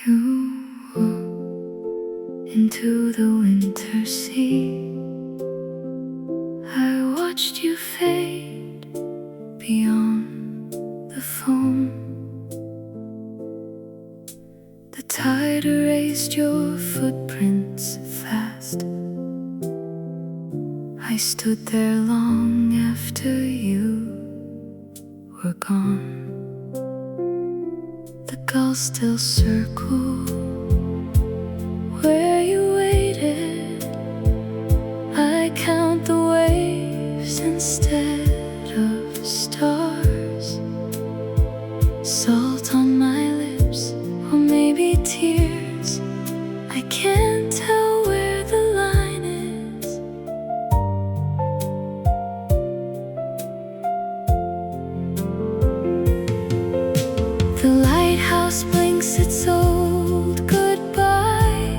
You walked into the winter sea. I watched you fade beyond the foam. The tide erased your footprints fast. I stood there long after you were gone. The gulls still circle where you waited. I count the waves instead of stars. Salt on my lips, or maybe tears. I can't tell where the line is. The lighthouse blinks its old goodbye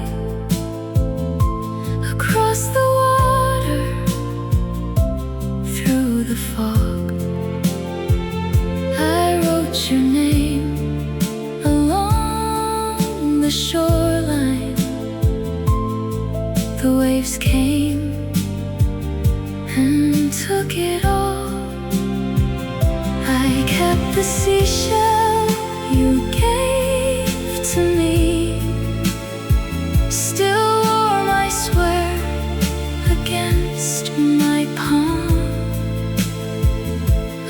across the water, through the fog. I wrote your name along the shoreline. The waves came and took it all. I kept the seashell you gave to me, still warm, I swear, against my palm.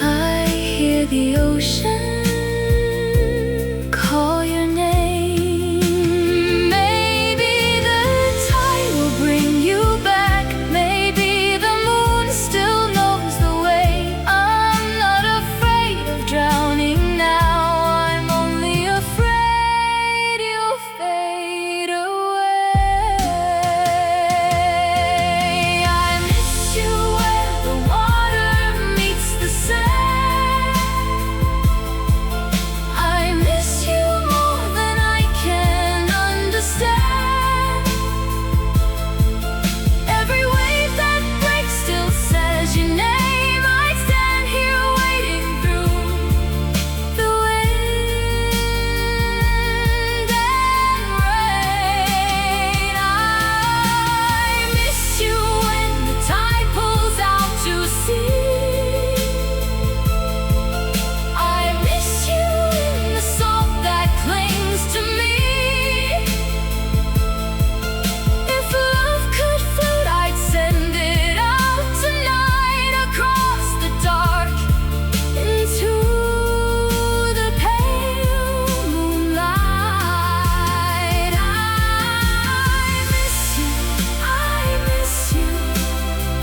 I hear the ocean call your name. Maybe the tide will bring you back. Maybe the moon still knows the way. I'm not afraid of drowning now. I'm only afraid you'll fade away. I miss you where the water meets the sand. I miss you more than I can understand. Every wave that breaks still says your name. I stand here waiting through the wind and rain. I miss you when the tide pulls out to sea. I miss you in the salt that clings to me. If love could float, I'd send it out tonight, across the dark, into the pale moonlight. I miss you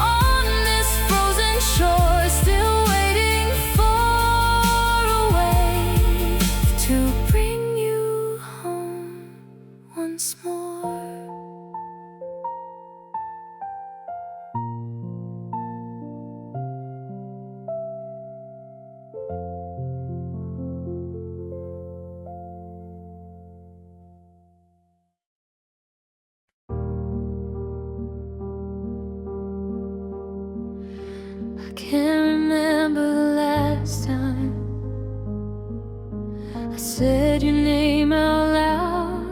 on this frozen shore, still waiting for a wave to bring you home once more. I can't remember the last time I said your name out loud.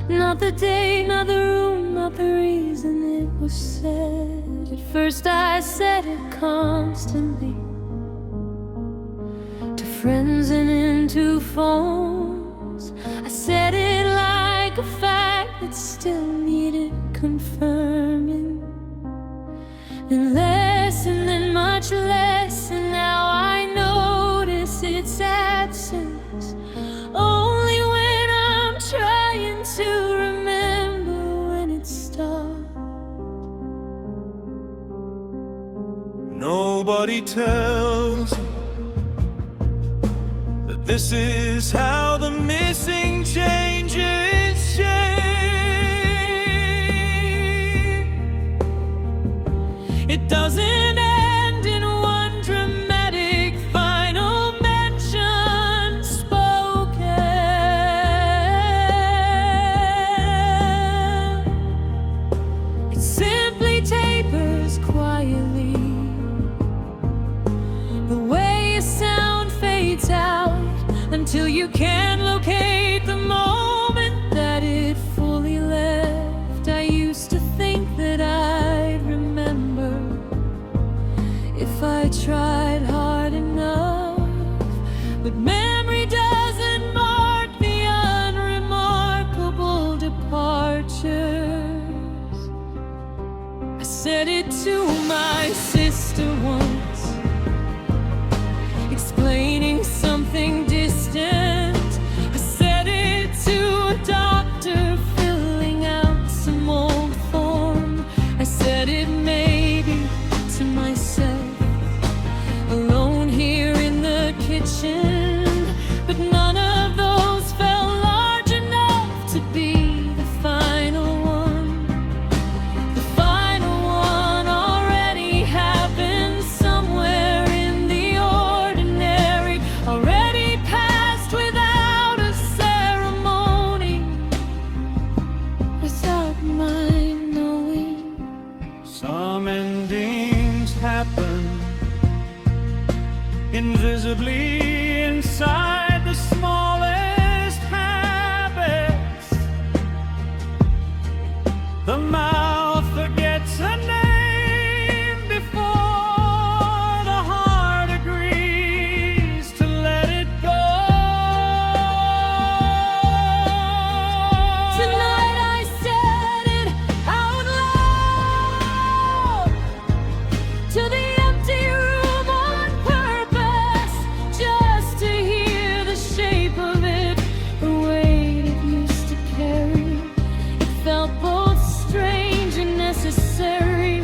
Not the day, not the room, not the reason it was said. At first I said it constantly, to friends and into phones. I said it like a fact that still needed confirming. Then less and then much less, and now I notice its absence only when I'm trying to remember when it stopped. Nobody tells you that this is how the missing changes shape. It doesn't end in one dramatic final mention spoken. It simply tapers quietly, the way a sound fades out until you can locate the moment. that I'd remember if I tried hard enough. But memory doesn't mark the unremarkable departures. I said it to my sister once, explaining something distant. I said it to a doctor filling out some old form. I said it maybe to myself, alone here in the kitchen. But none of those felt large enough to be the final one. The final one already happened somewhere in the ordinary, already passed without a ceremony, without my knowing. Some endings happen invisibly inside the smallest habits. The mouth forgets a name before the heart agrees to let it go. Tonight I said it out loud to the empty room on purpose, just to hear the shape of it, the weight it used to carry. It felt both strange and necessary,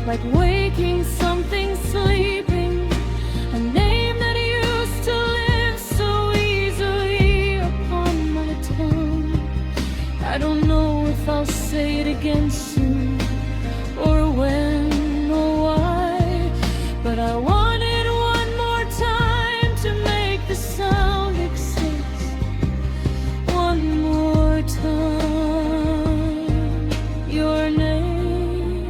like waking something sleeping, a name that used to live so easily upon my tongue. I don't know if I'll say it again soon, or when, or why, but I wanted one more time to make the sound exist. One more time. Your name.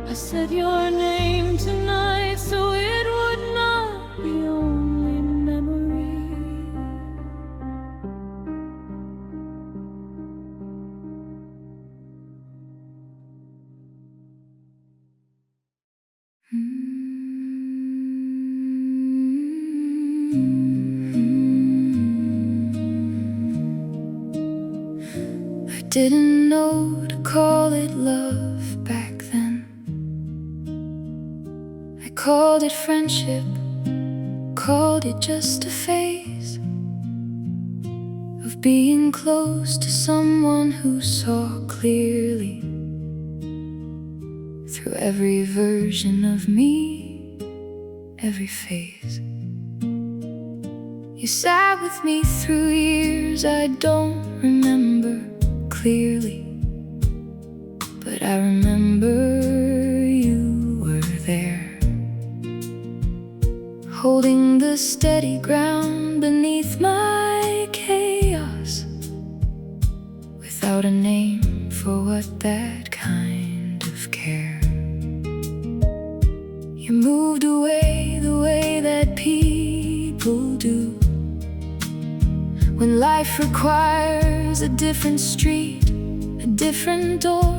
I said your name tonight, so it would not be only memory. I didn't know to call it love back then. I called it friendship, called it just a phase of being close to someone who saw clearly through every version of me, every phase. You sat with me through years I don't remember clearly, but I remember you were there, holding the steady ground beneath my chaos, without a name for what that kind of care. You moved away the way that people do when life requires a different street, a different door.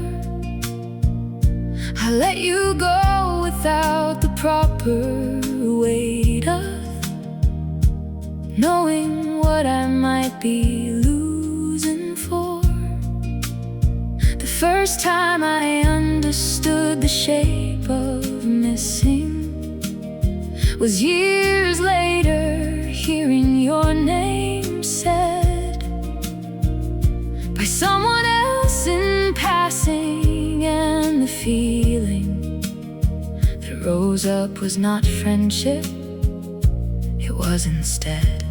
I let you go without the proper weight of knowing what I might be losing for. The first time I understood the shape of missing was years later, hearing your name said by someone else in passing, and the feeling that rose up was not friendship, it was instead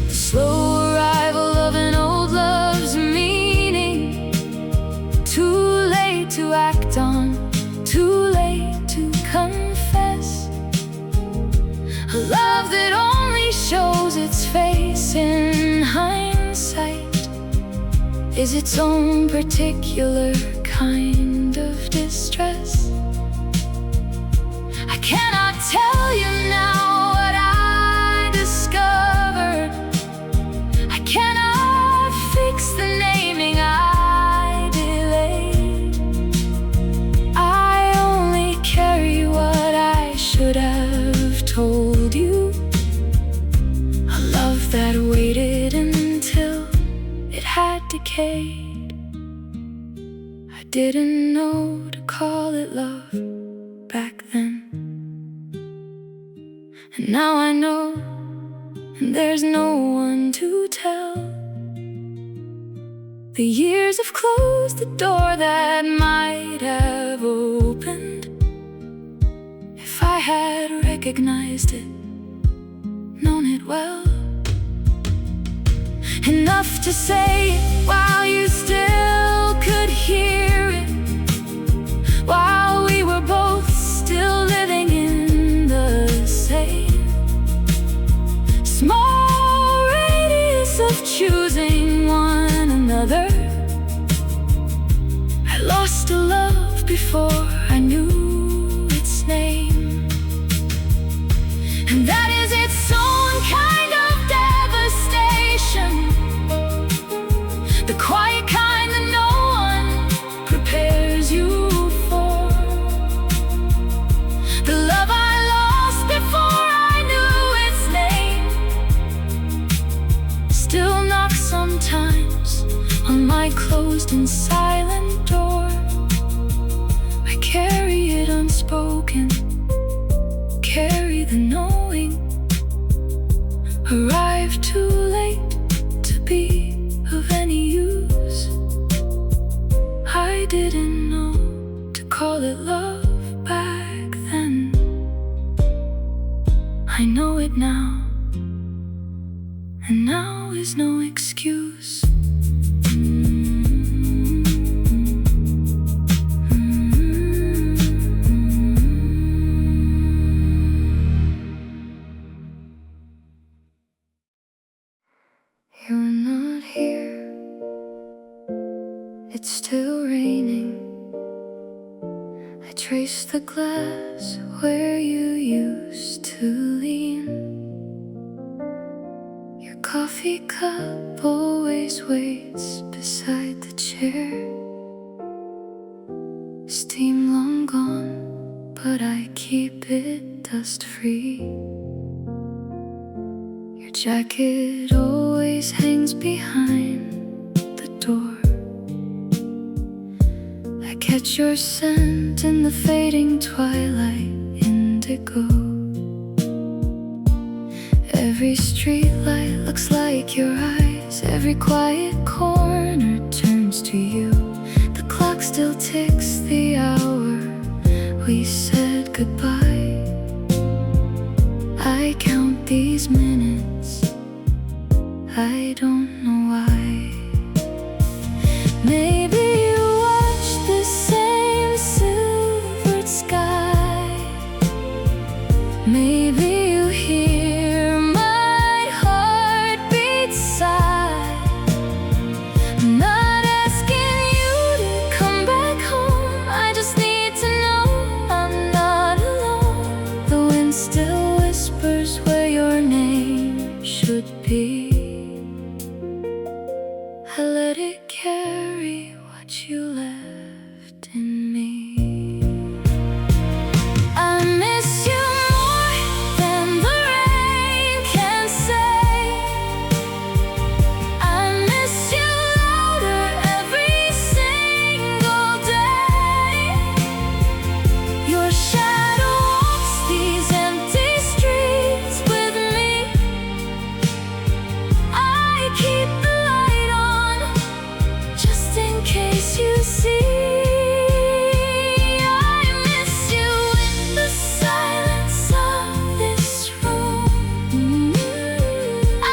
the slow arrival of an old love's meaning, too late to act on, too late to confess, a love that only shows its face in hindsight, is its own particular kind of distress. I cannot tell you now what I discovered. I cannot fix the naming I did that waited until it had decayed. I didn't know to call it love back then, and now I know, and there's no one to tell. The years have closed the door that might have opened if I had recognized it, known it well. Enough to say it while you still could hear it, while we were both still living in the same small radius of choosing one another. I lost a love before I knew its name, and that is its own kind of devastation, the quiet kind that no one prepares you for. The love I lost before I knew its name still knocks sometimes on my closed and silent door. I carry it unspoken, carry the knowing, arrived too late to be of any use. I didn't know to call it love back then. I know it now, and now is no excuse. You're not here, it's still raining. I trace the glass where you used to lean. Your coffee cup always waits beside the chair. Steam long gone, but I keep it dust-free. Your jacket always hangs behind the door. I catch your scent in the fading twilight indigo. Every streetlight looks like your eyes, every quiet corner turns to you. The clock still ticks the hour we said goodbye. I count these minutes, I don't know why. Maybe you watch the same silvered sky. Maybe you hear my heartbeat sigh. I'm not asking you to come back home, I just need to know I'm not alone. The wind still whispers where your name should be. I let it carry what you left in me. I miss you more than the rain can say. I miss you louder every single day. Your shadow walks these empty streets with me. I keep the light on just in case you see. I miss you in the silence of this room. I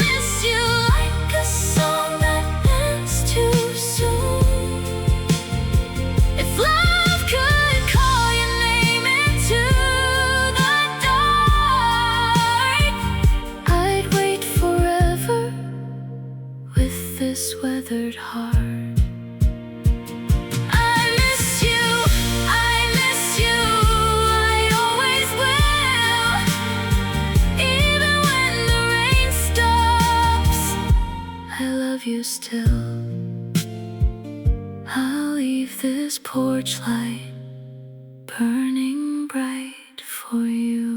miss you like a song that ends too soon. If love could call your name into the dark, I'd wait forever with this weathered heart. I miss you, I miss you, I always will. Even when the rain stops, I love you still. I'll leave this porch light burning bright for you.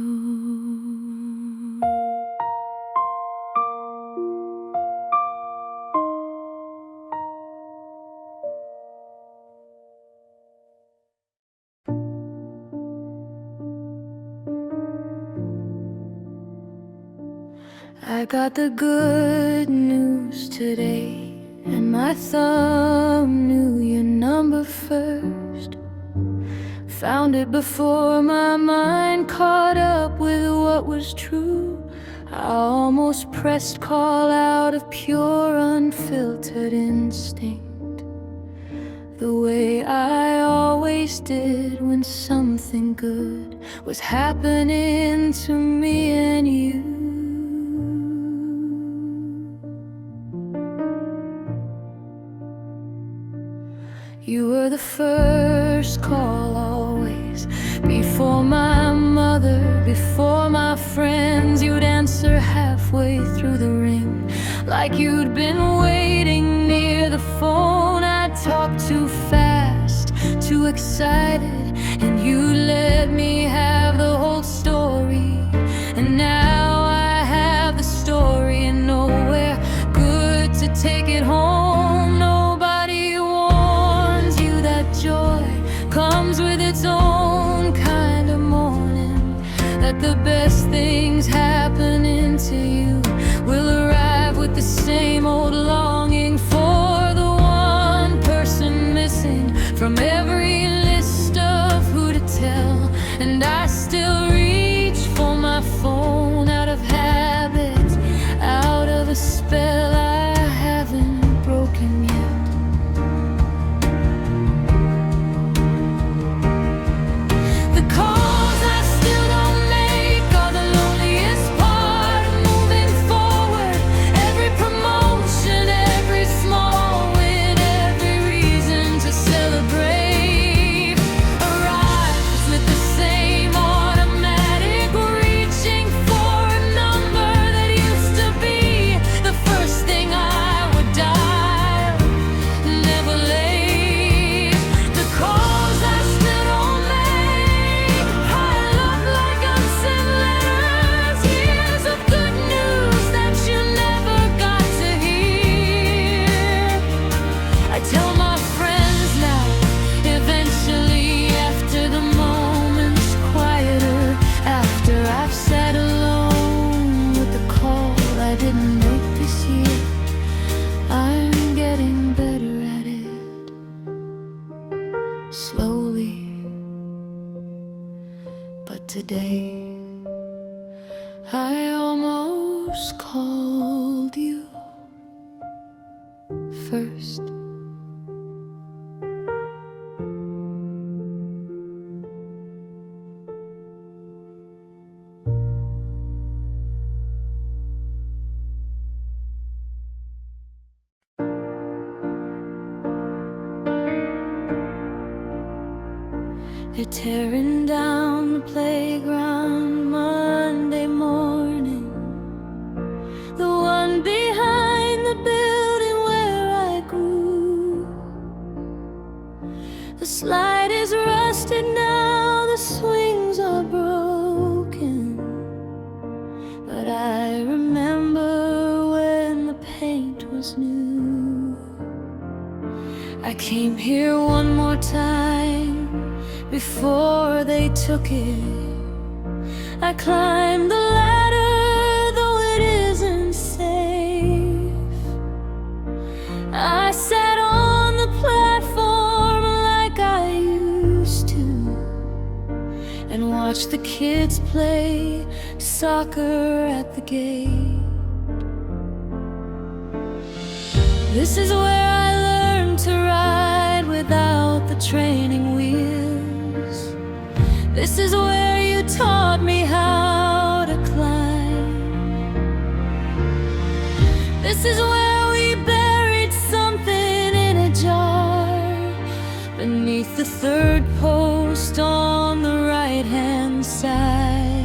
I got the good news today, and my thumb knew your number first. Found it before my mind caught up with what was true. I almost pressed call out of pure unfiltered instinct, the way I always did when something good was happening to me and you. You were the first call always, before my mother, before my friends. You'd answer halfway through the ring, like you'd been waiting near the phone. I talked too fast, too excited, and you let me have the whole story. And now I have the story and nowhere good to take it home. Nobody warns you that joy comes with its own kind of morning, that the best things happening to you will arrive with the same old longing for the one person missing from every list of who to tell. And I still reach for my phone out of habit, out of a spell I haven't broken yet. The calls I still don't make are the loneliest part of moving forward. Every promotion, every small win, every reason to celebrate arrives with the same automatic reaching for a number that used to be the first thing I would dial. Never late. The calls I still don't make pile up like unsent letters, years of good news that you never got to hear. I tell my friends now, eventually, after the moment's quieter, after I've sat alone with the call I didn't make this year, I'm getting better at it, slowly. But today, I almost called you first. They're tearing down the playground Monday morning, the one behind the building where I grew. The slide is rusted now, the swings are broken, but I remember when the paint was new. I came here one more time before they took it. I climbed the ladder, though it isn't safe. I sat on the platform like I used to, and watched the kids play soccer at the gate. This is where I learned to ride without the training wheels. This is where you taught me how to climb. This is where we buried something in a jar beneath the third post on the right-hand side.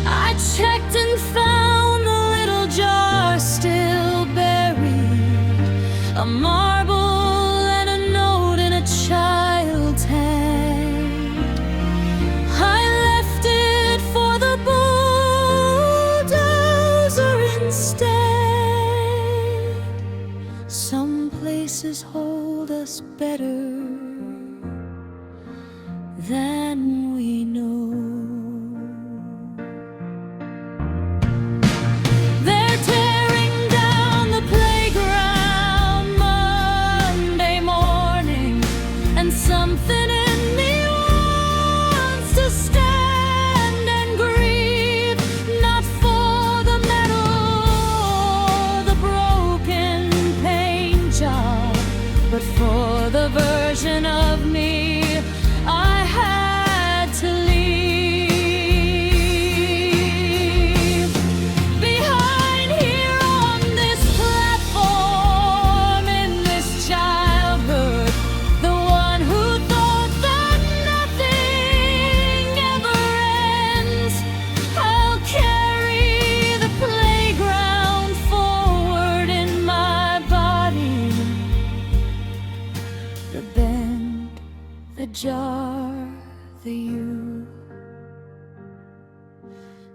I checked and found the little jar still buried, a marble and a note in a child's hand. I left it for the bulldozer instead. Some places hold us better than we know.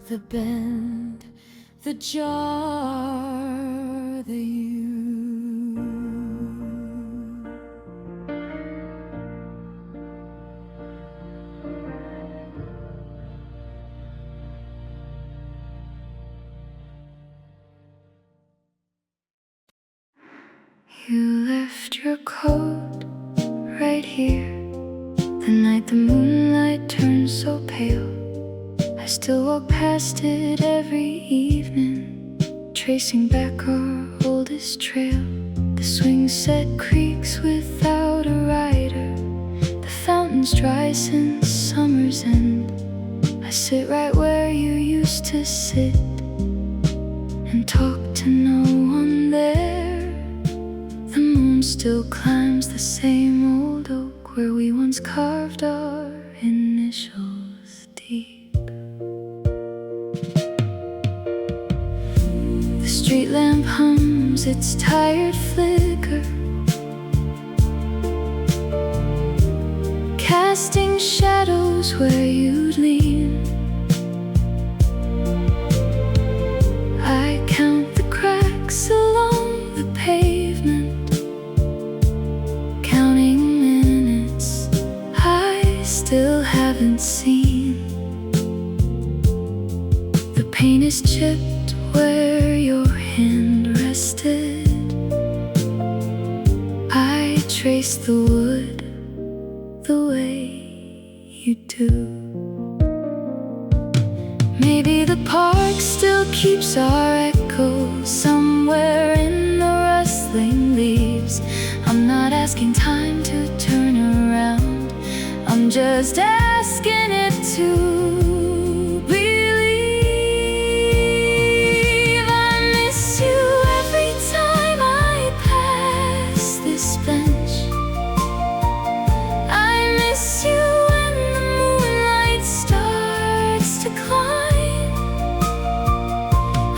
the bend, the jar, the you. You left your coat right here the night the moonlight turned so pale. I still walk past it every evening, tracing back our oldest trail. The swing set creaks without a rider, the fountain's dry since summer's end. I sit right where you used to sit and talk to no one there. The moon still climbs the same old oak where we once carved our initials deep. The street lamp hums its tired flicker, casting shadows where you'd lean. I count the cracks along the pavement, counting minutes I still haven't seen. The paint is chipped where your hand rested. I trace the wood the way you do. Maybe the park still keeps our echoes somewhere in the rustling leaves. I'm not asking time to turn around, I'm just asking it to believe. I miss you every time I pass this bench. I miss you when the moonlight starts to climb.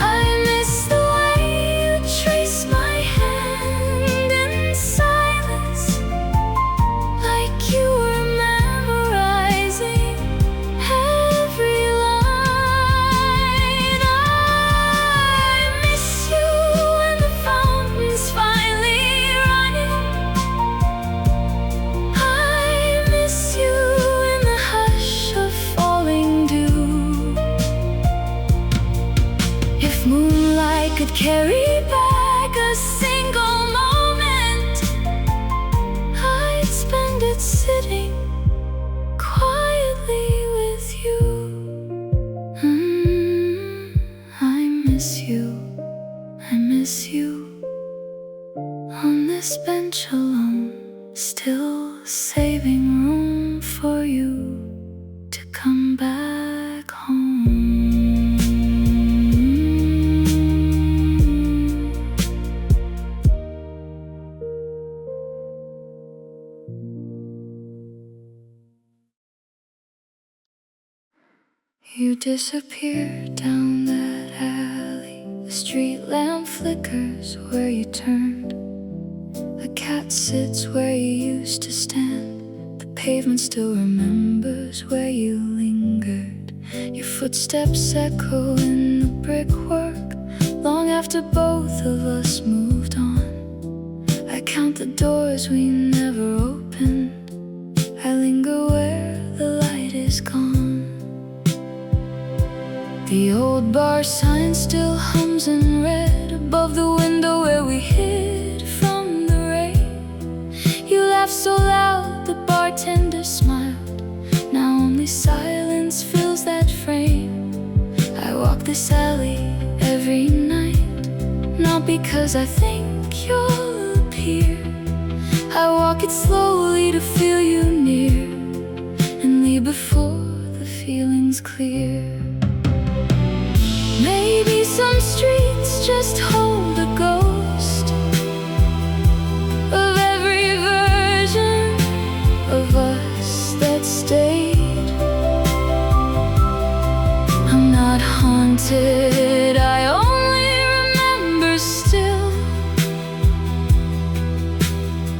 I miss the way you trace my hand in silence, like you were memorizing every line. I miss you when the fountain's finally running. I miss you in the hush of falling dew. If moonlight could carry back a single moment, I'd spend it sitting quietly with you. I miss you, I miss you. On this bench alone, still saving room for you to come back home. You disappear down that alley, the street lamp flickers where you turned. The cat sits where you used to stand, the pavement still remembers where you lingered. Your footsteps echo in the brickwork long after both of us moved on. I count the doors we never opened, I linger where the light is gone. The old bar sign still hums in red above the window where we hid from the rain. You laughed so loud the bartender smiled, now only silence fills that frame. I walk this alley every night, not because I think you'll appear. I walk it slowly to feel you near and leave before the feeling's clear. Maybe some streets just hold a ghost of every version of us that stayed. I'm not haunted, I only remember still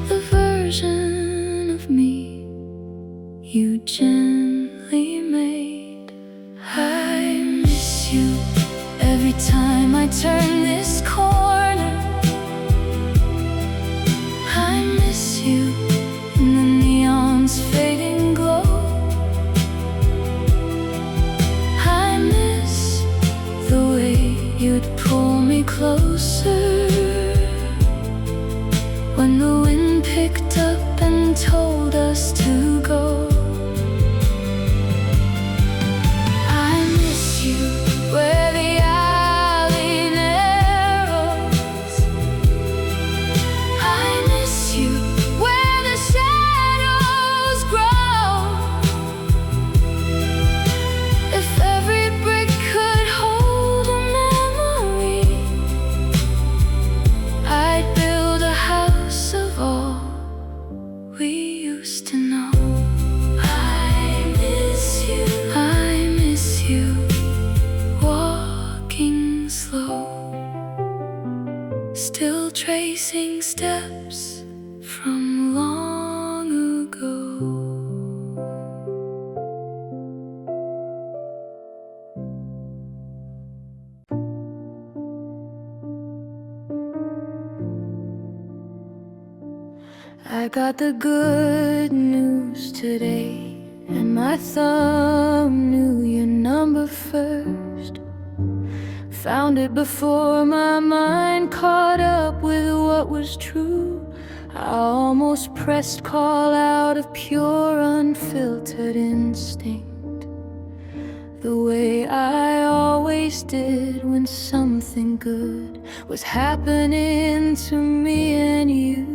the version of me you gently made. I miss time I turn this corner, I miss you in the neon's fading glow. I miss the way you'd pull me closer when the wind picked up and told us to go. I miss you where the alley narrows. I miss you where the shadows grow. If every brick could hold a memory, I'd build a house of all we used to know. I miss you, I miss you, walking slow, still tracing steps from long ago. I got the good news today, and my thumb knew your number first. Found it before my mind caught up with what was true. I almost pressed call out of pure unfiltered instinct, the way I always did when something good was happening to me and you.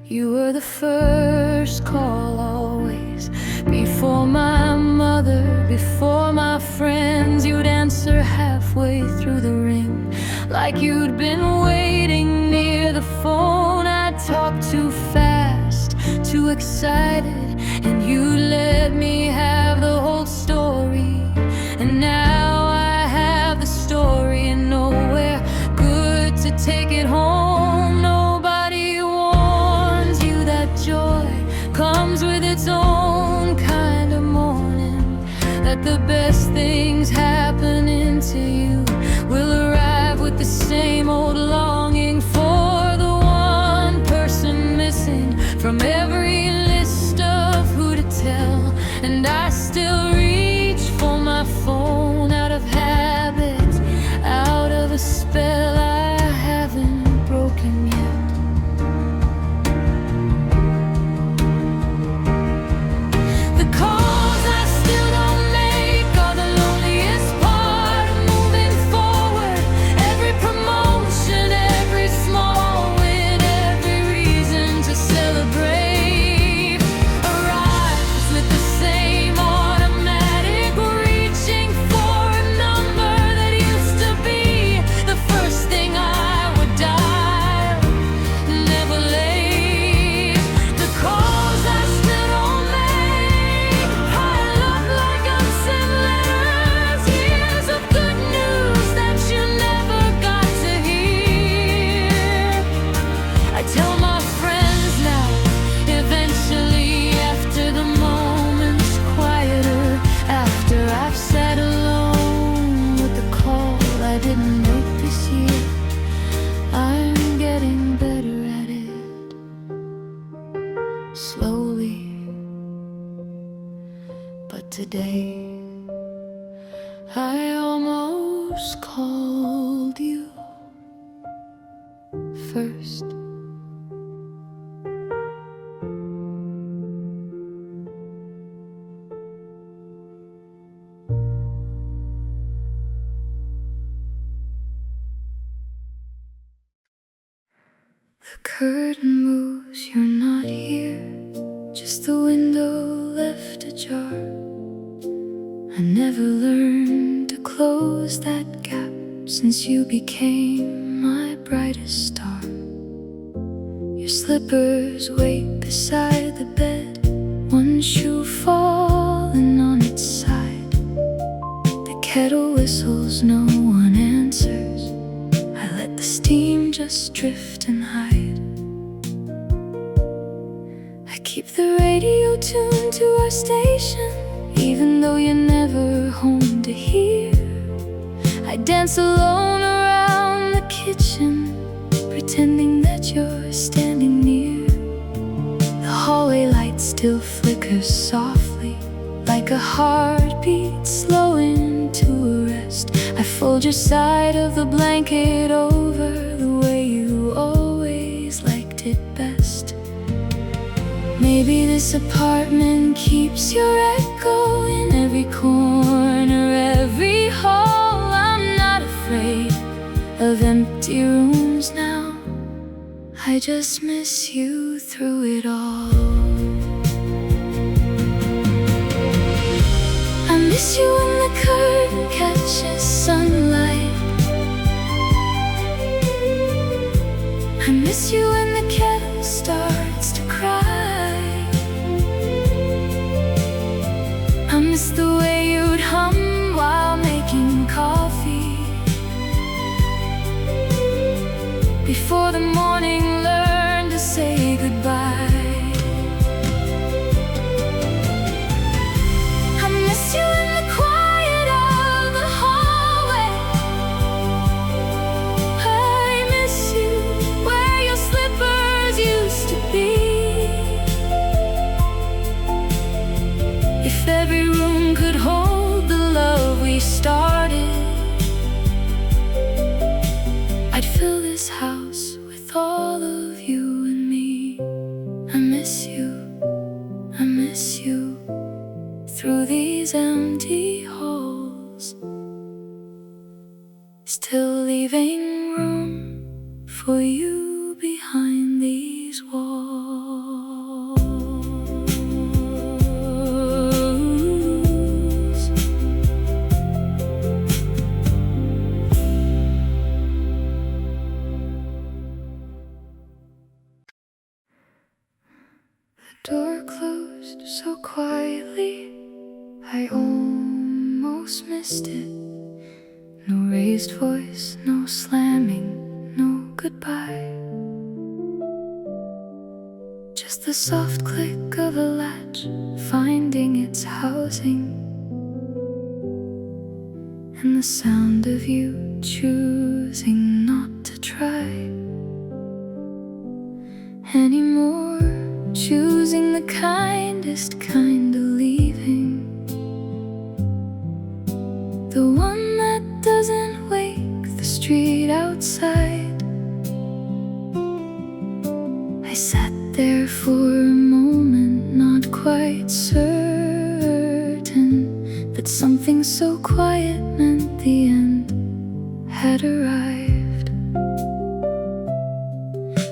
You were the first call always, before my mother, before my friends. You'd answer halfway through the ring, like you'd been waiting near the phone. I'd talk too fast, too excited, and you let me have the whole story. And now I have the story and nowhere good to take it home. Nobody warns you that joy comes with its own kind of morning, that the best things happening to you will arrive with the same old longing for the one person missing from every list of who to tell. And I still reach for my phone out of habit, out of a spell I haven't broken yet. The calls I still don't make are the loneliest part of moving forward. Every promotion, every small win, every reason to celebrate arrives with the same automatic reaching for a number that used to be the first thing I would dial. Never late. The calls I still don't make pile up like unsent letters, years of good news that you never got to hear. I tell my friends now, eventually, after the moment's quieter, after I've sat alone with the call I didn't make this year, I'm getting better at it, slowly. But today, I almost called you first. The curtain moves, you're not here, just the window left ajar. I never learned to close that gap since you became my brightest star. Your slippers wait beside the bed, one shoe falling on its side. The kettle whistles, no one answers. I let the steam just drift and hide. I keep the the radio tuned to our station, even though you're never home to hear. I dance alone around the kitchen, pretending that you're standing near. The hallway light still flickers softly, like a heartbeat slowing to a rest. I fold your side of the blanket over the way you always liked it best. Maybe this apartment keeps your echo in every corner, every hall. I'm not afraid of empty rooms now, I just miss you through it all. I miss you when the curtain catches sunlight. I miss you when the kettle starts to cry. I miss the way you'd hum while making coffee, before the morning learned to say goodbye. I miss you in the quiet of the hallway. I miss you where your slippers used to be. If every room could hold the love we started, I'd fill this house with all of you and me. I miss you through these empty halls, still leaving room for you behind these walls. The door closed so quietly, I almost missed it. No raised voice, no slamming, no goodbye. Just the soft click of a latch finding its housing, and the sound of you choosing not to try anymore, choosing the kindest kind of leaving, the one that doesn't wake the street outside. I sat there for a moment, not quite certain that something so quiet meant the end had arrived.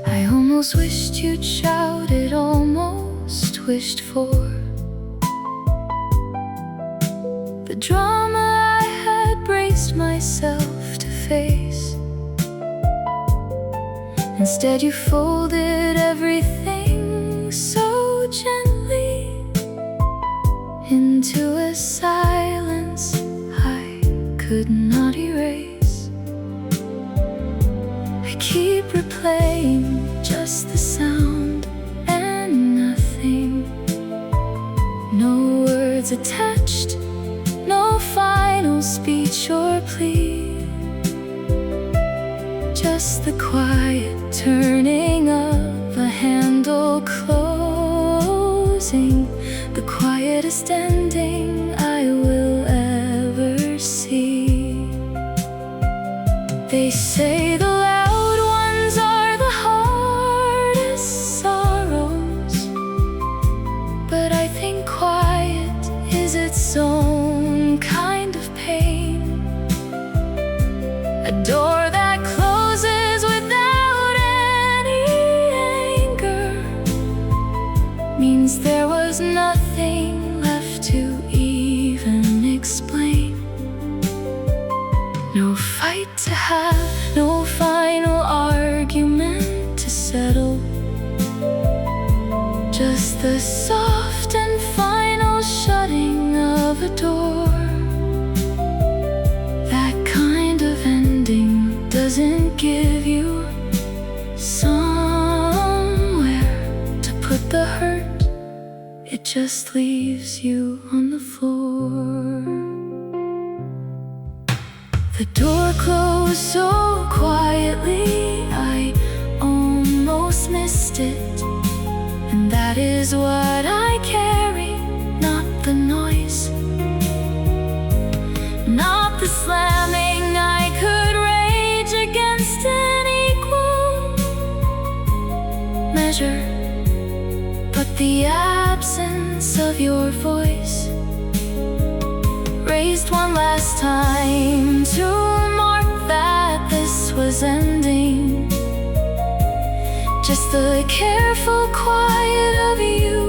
I almost wished you'd shouted, almost wished for the drama I had braced myself to face. Instead you folded everything so gently into a silence I could not erase. I keep replaying just the sound and nothing, no words attached, no final speech or plea, just the quiet turning of a handle closing, the quietest ending I will ever see. They say the loud ones are the hardest sorrows, but I think quiet is its own kind of pain. A door that closes without any anger means there was nothing left to even explain. No fight to have, no final argument to settle, just the soft and final shutting of a door. That kind of ending doesn't give you somewhere to put the hurt it just leaves you on the floor. The door closed so quietly, I almost missed it. And that is what I carry, not the noise, not the slamming I could rage against an equal measure, but the absence of your voice, raised one last time to mark that this was ending. Just the careful quiet of you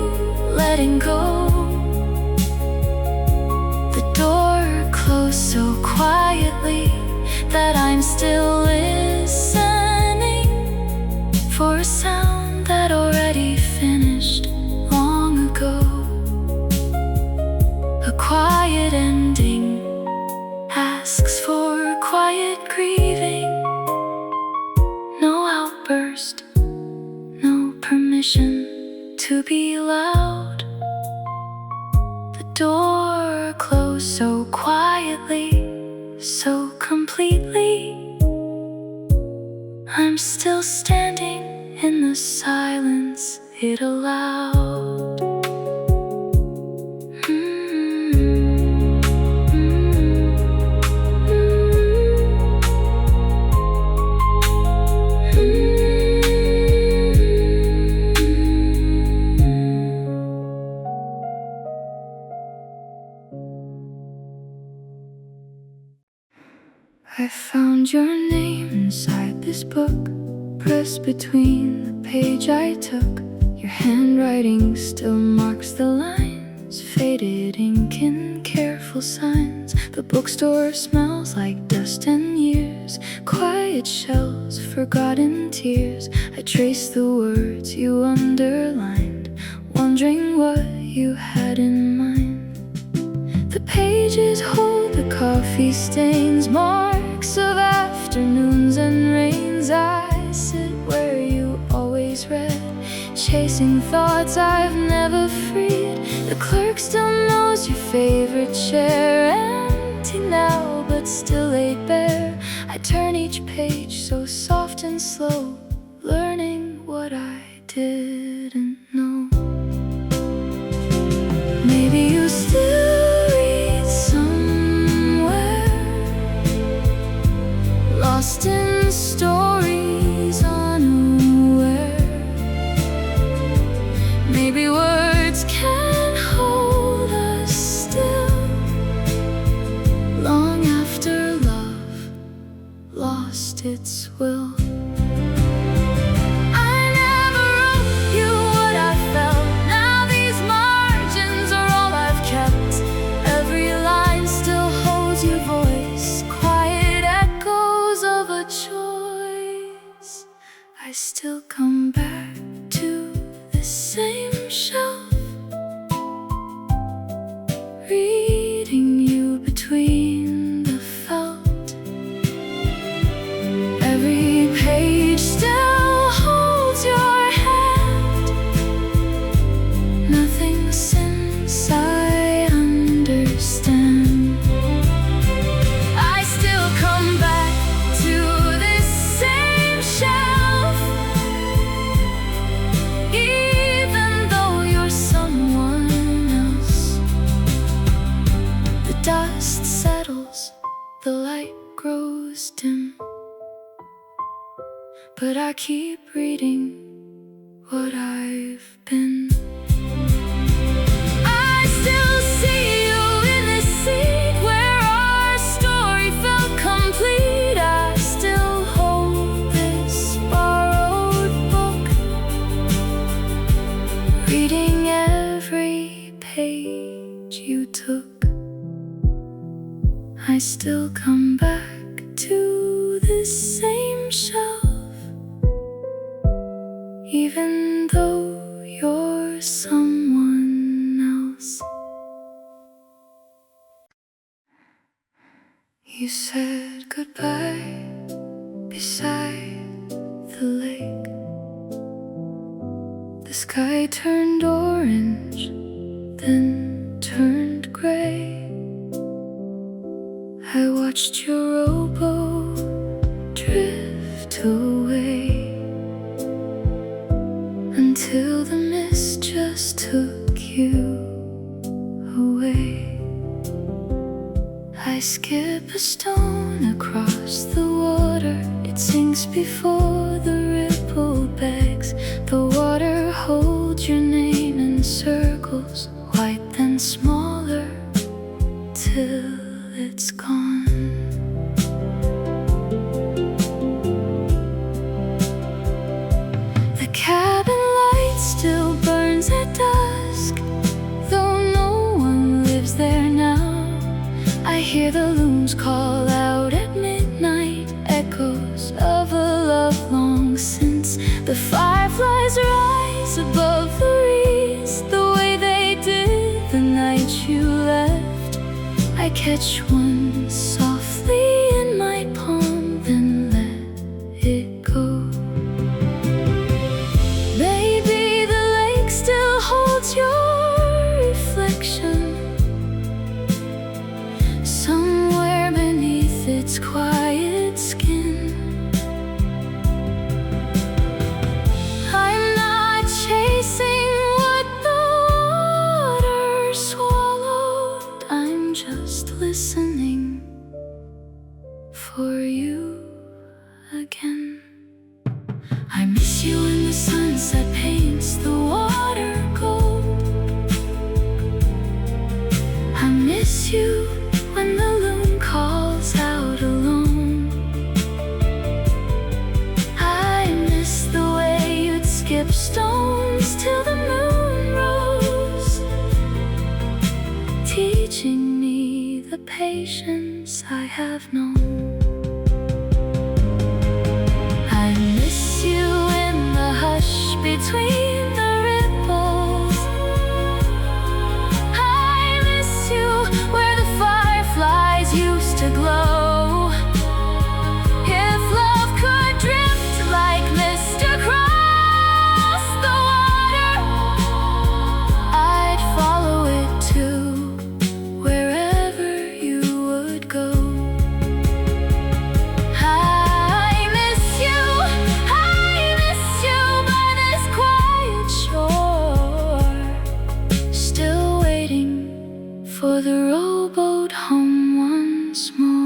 letting go. The door closed so quietly that I'm still listening for a sound that already finished long ago. A quiet ending asks for quiet grieving. No outburst, no permission to be loud. The door closed so quietly, so completely. I'm still standing in the silence it allowed. I found your name inside this book, pressed between the page I took. Your handwriting still marks the lines, faded ink in careful signs. The bookstore smells like dust and years, quiet shelves, forgotten tears. I trace the words you underlined, wondering what you had in mind. The pages hold the coffee stains, marks of afternoons and rains. I sit where you always read, chasing thoughts I've never freed. The clerk still knows your favorite chair, empty now but still laid bare. I turn each page so soft and slow, learning what I didn't know. Maybe you still read somewhere, lost in stories unaware. Maybe words can hold us still, long after love lost its will. I still come back to the same shelf, reading you between the felt. Every page still holds your hand, nothing since I understand. I still come back to this same shelf, even though you're someone else. The dust settles, the light grows dim, but I keep reading what I've been. I still see you in this seat where our story felt complete. I still hold this borrowed book, reading every page you took. I still come back to the same shelf, even though you're someone else. You said goodbye beside the lake. The sky turned orange watched your rowboat drift away until the mist just took you away. I skip a stone across the water. It sinks before the ripple begs. The water holds your name in circles, white then smaller, till it's gone. The cabin light still burns at dusk, though no one lives there now. I hear the looms call out at midnight, echoes of a love long since. The fireflies rise above the reeds, the way they did the night you left. I catch one softly in my palm, then let it go. Baby, the lake still holds your reflection, somewhere beneath its quiet skin. I'm not chasing what the water swallowed, I'm just listening for you again. I miss you when the sunset paints the water gold. I miss you when the loon calls out alone. I miss the way you'd skip stones till the moon rose, teaching me the patience I have known. I miss you in the hush between the ripples. I miss you where the fireflies used to glow. If love could drift like mist across the water, I'd follow it too, wherever you would go. I miss you by this quiet shore, still waiting for the rowboat home once more.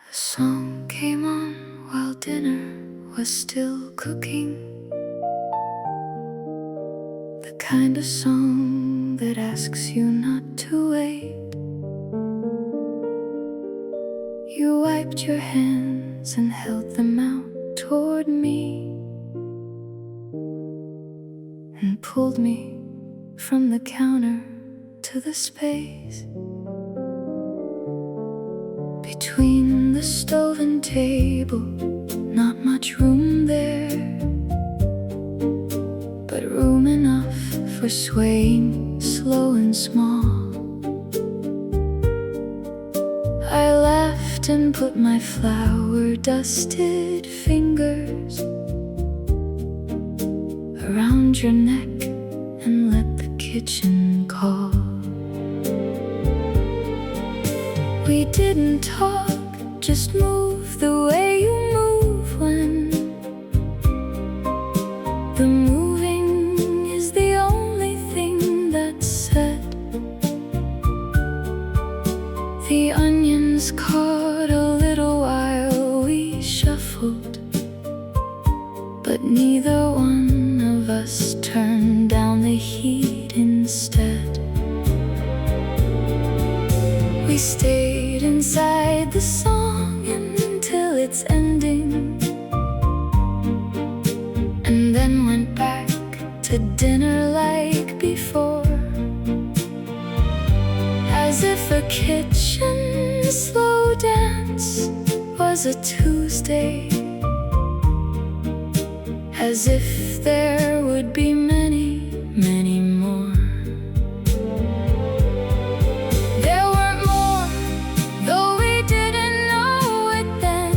A song came on while dinner was still cooking, the kind of song that asks you not to wait. You wiped your hands and held them out toward me, and pulled me from the counter to the space between the stove and table. Not much room there, but room enough for swaying slow and small. I laughed and put my flour-dusted fingers around your neck and let the kitchen call. We didn't talk, just move the way you move when the moving is the only thing that's said. The onions caught a little while we shuffled, but neither one of us turned down the heat instead. We stayed inside the song until its ending, and then went back to dinner like before, as if a kitchen slow dance was a Tuesday, as if there would be many, many more. There weren't more, though we didn't know it then.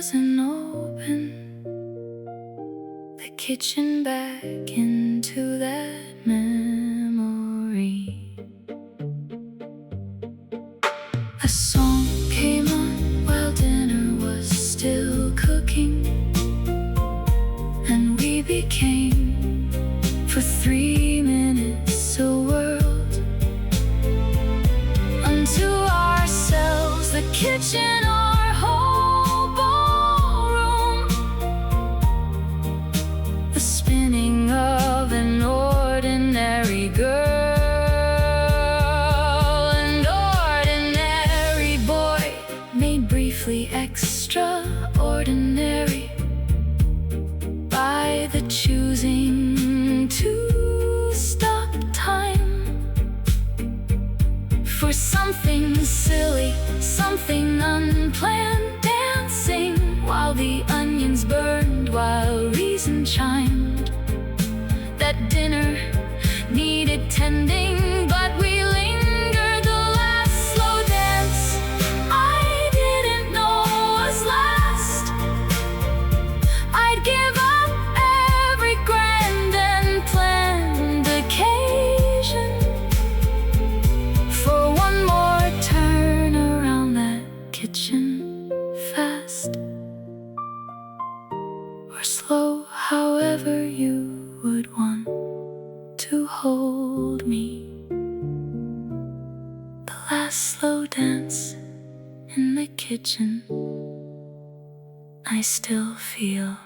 doesn't open the kitchen back into that memory. A song came on while dinner was still cooking, and we became, for 3 minutes, a world unto ourselves. The kitchen, our whole ballroom, the spinning of an ordinary girl and ordinary boy, made briefly extraordinary by the choosing to stop time for something silly, something unplanned, dancing while the onions burned, while reason chimed that dinner needed tending. But we lingered, the last slow dance I didn't know was last. I'd give up every grand and planned occasion for one more turn around that kitchen, fast or slow, however you would want to hold me. The last slow dance in the kitchen, I still feel.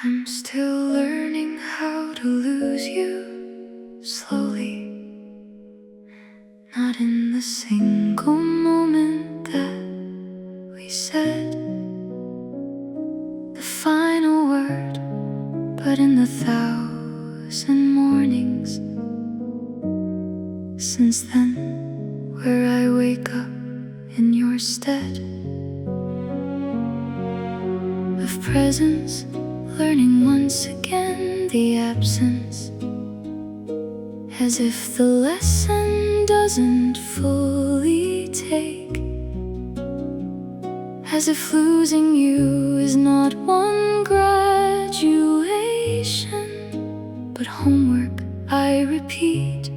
I'm still learning how to lose you slowly, not in the single moment that we said the final word, but in the 1,000 mornings since then, where I wake up in your stead of presence, learning once again the absence, as if the lesson doesn't fully take, as if losing you is not one graduation, but homework I repeat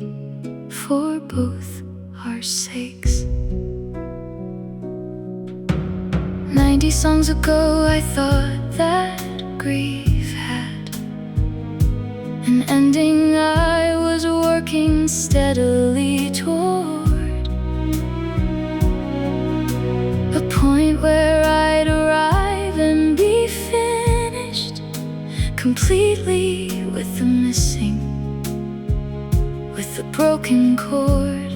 for both our sakes. 90 songs ago I thought that grief had an ending I was working steadily toward, a point where I'd arrive and be finished completely with the missing, with the broken chord.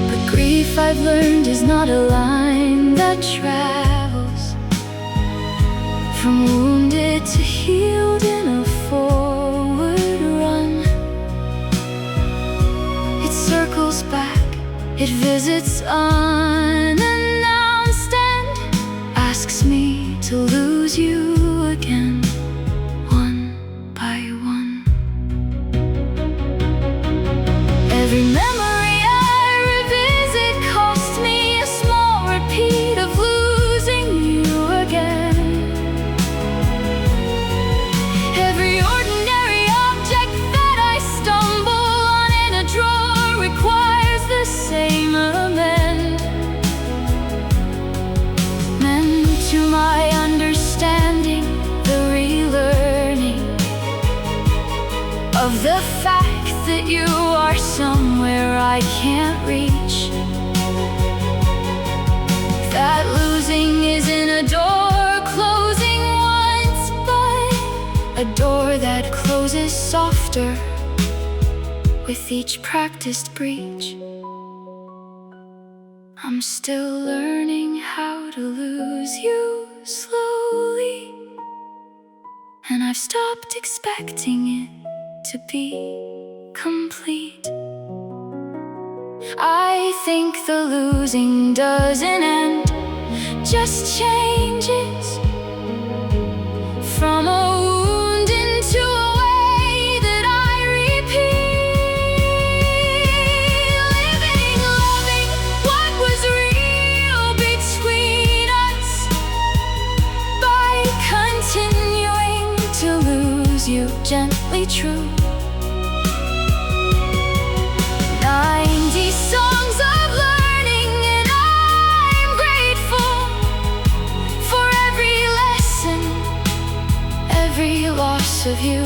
But grief, I've learned, is not a line that travels from wounded to healed in a forward run. It circles back, it visits unannounced and asks me to lose you again, one by one. Every memory I revisit costs me a small repeat of losing you again. Every ordinary object that I stumble on in a drawer requires the same amend. Meant to my understanding, the relearning of the fact that you are somewhere I can't reach, that losing isn't a door closing once, but a door that closes softer with each practiced breach. I'm still learning how to lose you slowly, and I've stopped expecting it to be complete. I think the losing doesn't end, just changes. completely true. 90 songs of learning, and I'm grateful for every lesson, every loss of you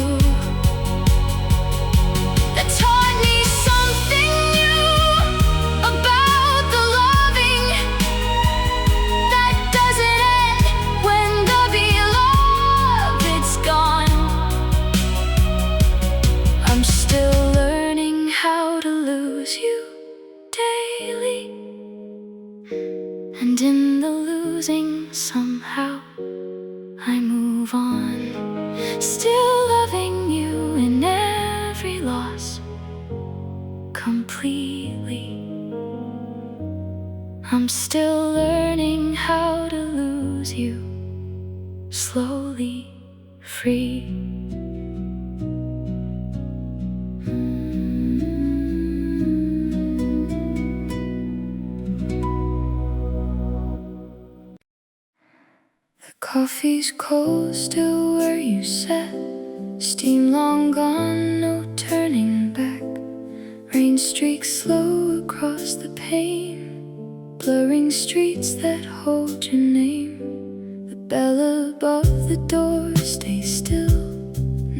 that taught me something new about the loving that doesn't end when the beloved's gone. I'm still learning how to lose you daily, and in the losing somehow I move on, still loving you in every loss completely. I'm still learning how to lose you slowly, free. The coffee's cold, still where you sat. Steam long gone, no turning back. Rain streaks slow across the pane, blurring streets that hold your name. The bell above the door stays still.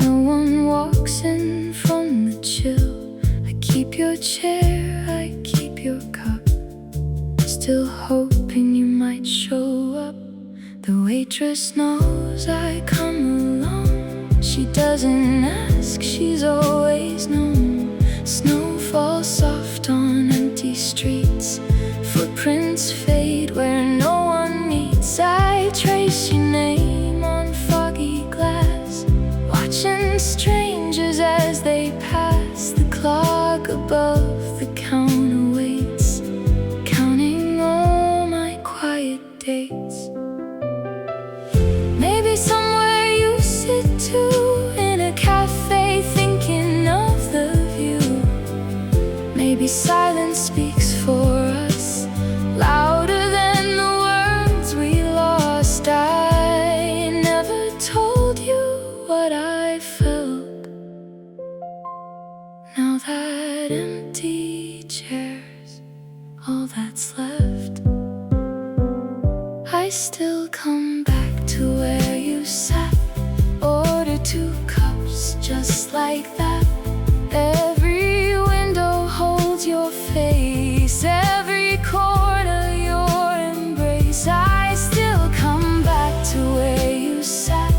No one walks in from the chill. I keep your chair, I keep your cup, still hoping you might show up. The waitress knows I come along. She doesn't ask, she's always known. Snow falls soft on empty streets. Footprints fade where no one meets. I trace your name on foggy glass, watching strangers as they pass. The clock above the counter waits, counting all my quiet dates. Maybe somewhere you sit too, in a cafe thinking of the view. Maybe silence speaks for us, louder than the words we lost. I never told you what I felt. Now that empty chair's all that's left. I still come back to where you sat, order 2 cups just like that. Every window holds your face, every corner your embrace. I still come back to where you sat,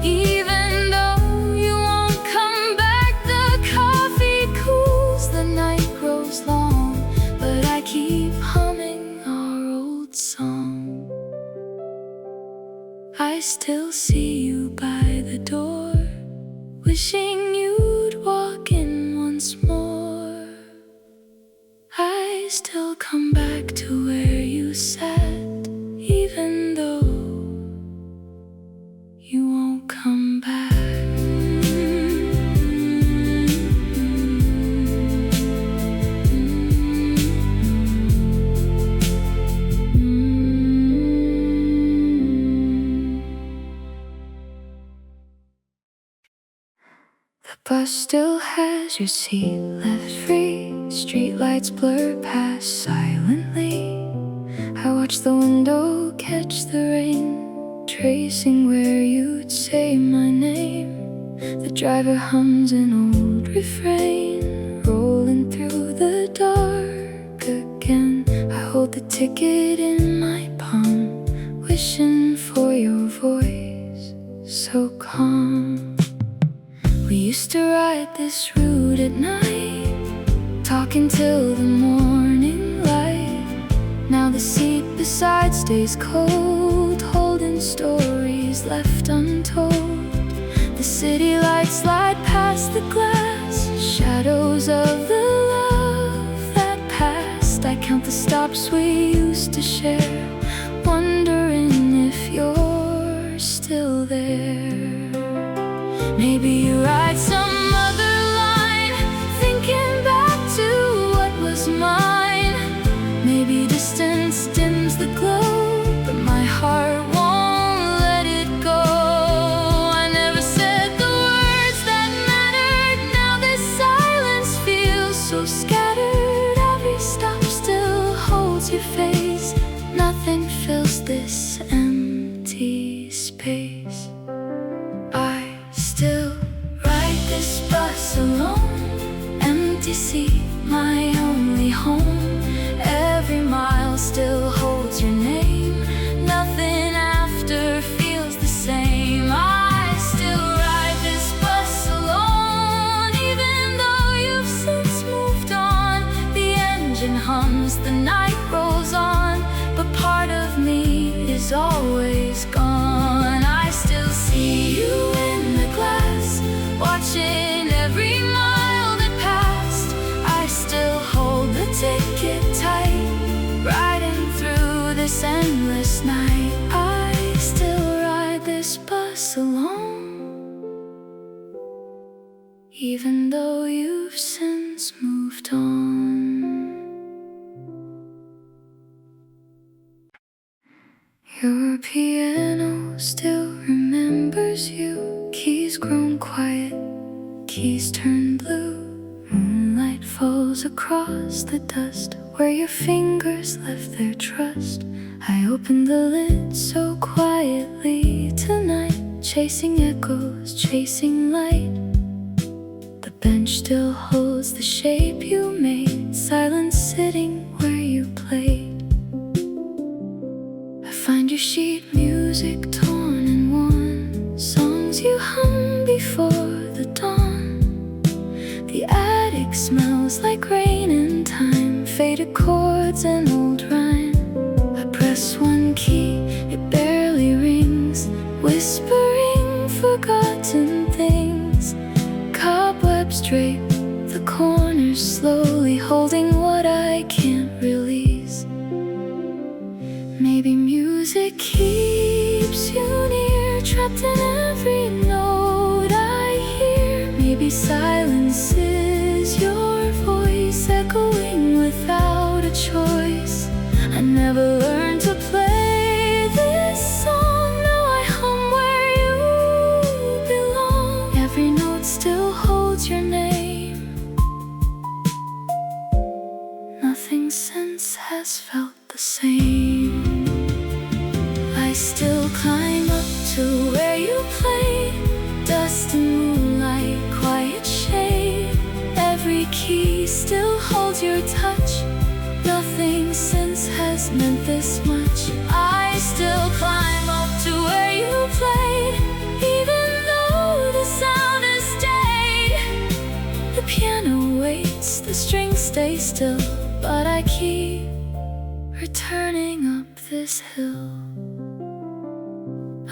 even though you won't come back. The coffee cools, the night grows long, but I keep humming our old song. I still see you by the door, wishing you'd walk in once more. I still come back to where you sat, even though you won't come back. The bus still has your seat left free. Streetlights blur past silently. I watch the window catch the rain, tracing where you'd say my name. The driver hums an old refrain, rolling through the dark again. I hold the ticket in my palm, wishing for your voice so calm. We used to ride this route at night, talking till the morning light. Now the seat beside stays cold, holding stories left untold. The city lights slide past the glass, shadows of the love that passed. I count the stops we used to share, wondering if you're still there. Maybe you write some other line, thinking back to what was mine. Maybe distance dims the glow, but my heart won't let it go. I never said the words that matter. this empty space. I still ride this bus alone, empty seat, my only home. Every mile still holds your name, nothing after feels the same. I still ride this bus alone, even though you've since moved on. The engine hums, the night rolls on, but part of me is always gone. I still see you in the glass, watching every mile that passed. I still hold the ticket tight, riding through this endless night. I still ride this bus alone, even though you've since moved on. Your piano still remembers you, keys grown quiet, keys turn blue. Moonlight falls across the dust where your fingers left their trust. I opened the lid so quietly tonight, chasing echoes, chasing light. The bench still holds the shape you made, silence sitting where you played. I find your sheet music torn in one, songs you hum before the dawn. The attic smells like rain and time, faded chords and old rhyme. I press one key, it barely rings, whispering forgotten things. Cobwebs drape the corners slowly, holding what I can't release. Maybe music keeps you near, trapped in every note I hear. Maybe silence is your voice, echoing without a choice. I never learned to play this song, now I hum where you belong. Every note still holds your name, nothing since has felt the same. I still climb up to where you play, dust and moonlight, quiet shade. Every key still holds your touch, nothing since has meant this much. I still climb up to where you played, even though the sound has stayed. The piano waits, the strings stay still, but I keep returning up this hill.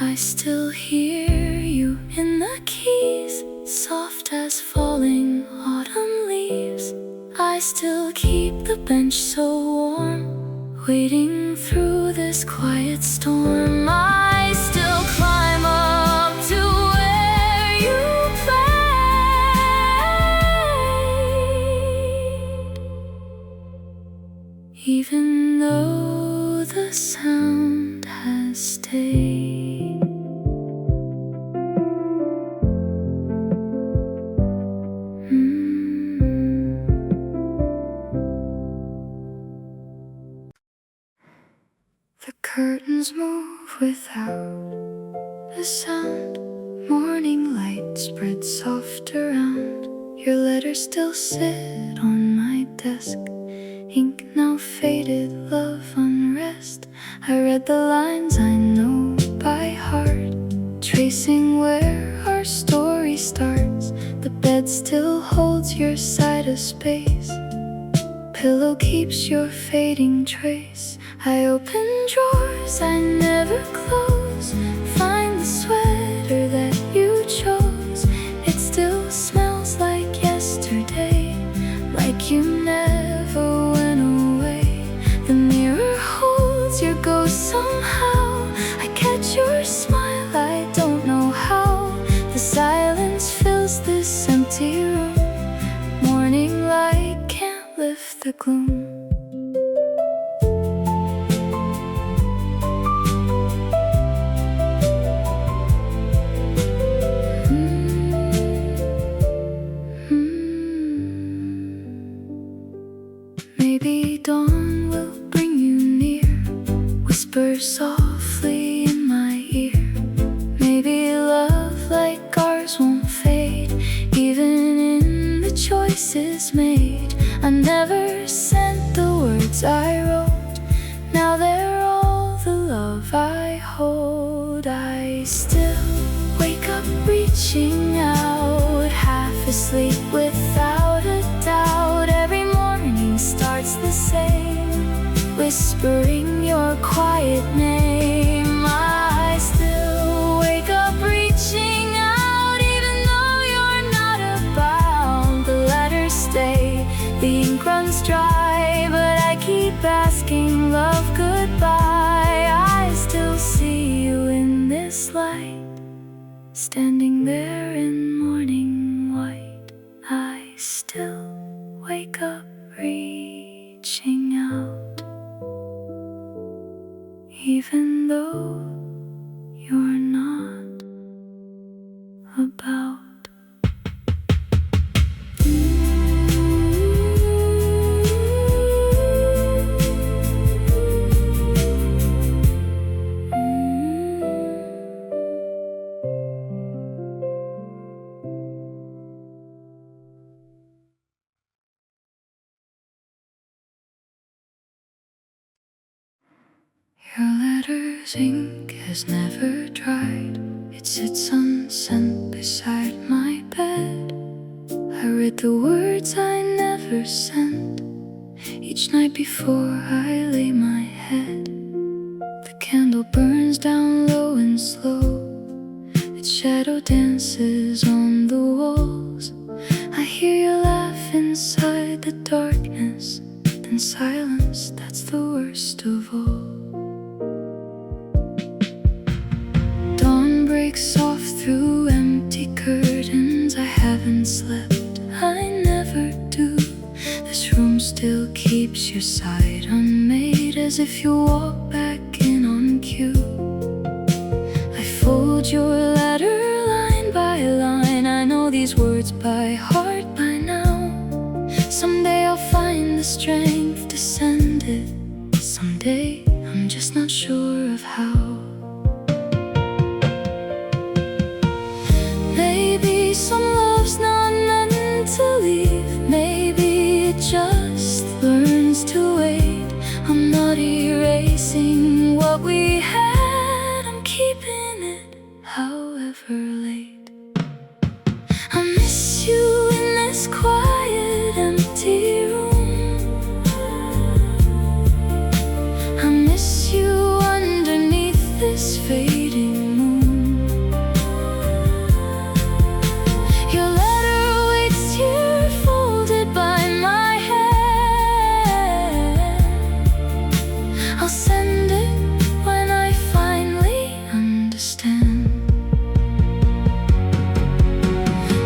I still hear you in the keys, soft as falling autumn leaves. I still keep the bench so warm, waiting through this quiet storm. I still climb up to where you played, even though the sound has stayed. The curtains move without a sound, morning light spreads soft around. Your letters still sit on my desk, ink now faded, love unrest. I read the lines I know by heart, tracing where our story starts. The bed still holds your side of space, pillow keeps your fading trace. I open drawers I never close, find the sweater that you chose. It still smells like yesterday, like you never went away. The mirror holds your ghost somehow, I catch your smile, I don't know how. The silence fills this empty room, morning light can't lift the gloom. Maybe dawn will bring you near, whisper softly words I wrote, now they're all the love I hold. I still wake up reaching out, half asleep without a doubt. Every morning starts the same, whispering your quiet name. I still wake up reaching out, even though you're not about. The letters stay, the ink runs dry, but I keep asking love goodbye. I still see you in this light, standing there in morning white. I still wake up reaching out, even though you're not about. Your letter's ink has never dried. It sits unsent beside my bed. I read the words I never sent each night before I lay my head. The candle burns down low and slow, its shadow dances on the walls. I hear you laugh inside the darkness, then silence, that's the worst of all. Breaks off through empty curtains. I haven't slept, I never do. This room still keeps your side unmade, as if you walk back in on cue. I fold your letter line by line. I know these words by heart by now. Someday I'll find the strength to send it. Someday, I'm just not sure of how. Maybe some love's not meant to leave. Maybe it just learns to wait. I'm not erasing what we had, I'm keeping it, however late. I miss you in this quiet, empty room. I miss you underneath this fading moon. I'll send it when I finally understand.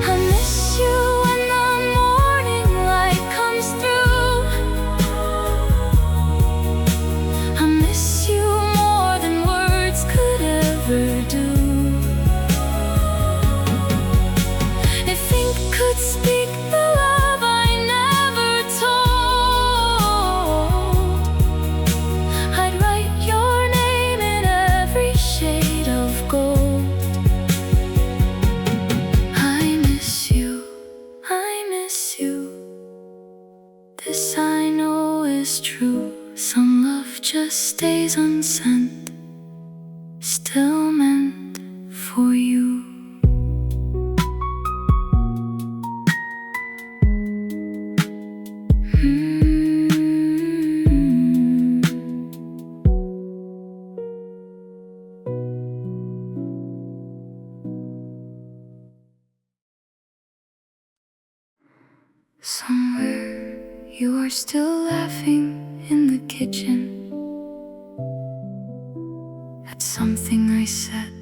I miss you when the morning light comes through. I miss you more than words could ever do. If ink could speak the love I never told, I'd write your name in every shade of gold. I miss you, I miss you. This I know is true. Some love just stays unsent, still meant for you. Somewhere you are still laughing in the kitchen at something I said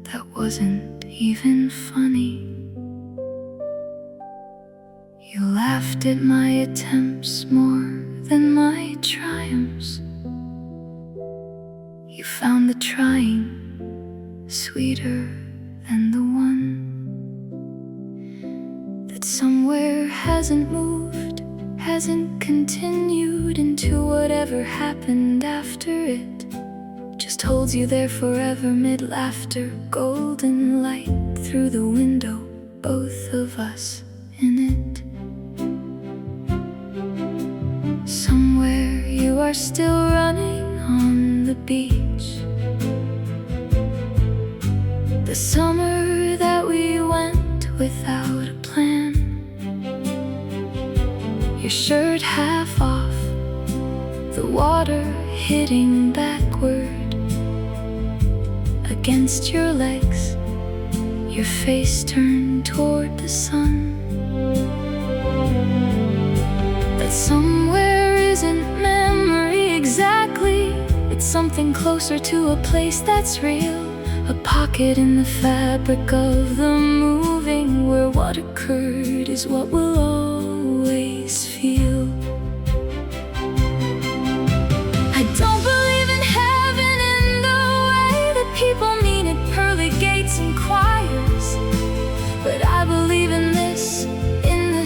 that wasn't even funny. You laughed at my attempts more than my triumphs. You found the trying sweeter than the one that somewhere hasn't moved, hasn't continued into whatever happened after it. Just holds you there forever, mid-laughter, golden light through the window, both of us in it. Somewhere you you are still running on the beach. The summer that we went without a plan, your shirt half off, the water hitting backward against your legs, your face turned toward the sun. That somewhere isn't memory exactly, it's something closer to a place that's real, a pocket in the fabric of the moving, where what occurred is what we'll always feel. I don't believe in heaven in the way that people mean it, pearly gates and choirs, but I believe in this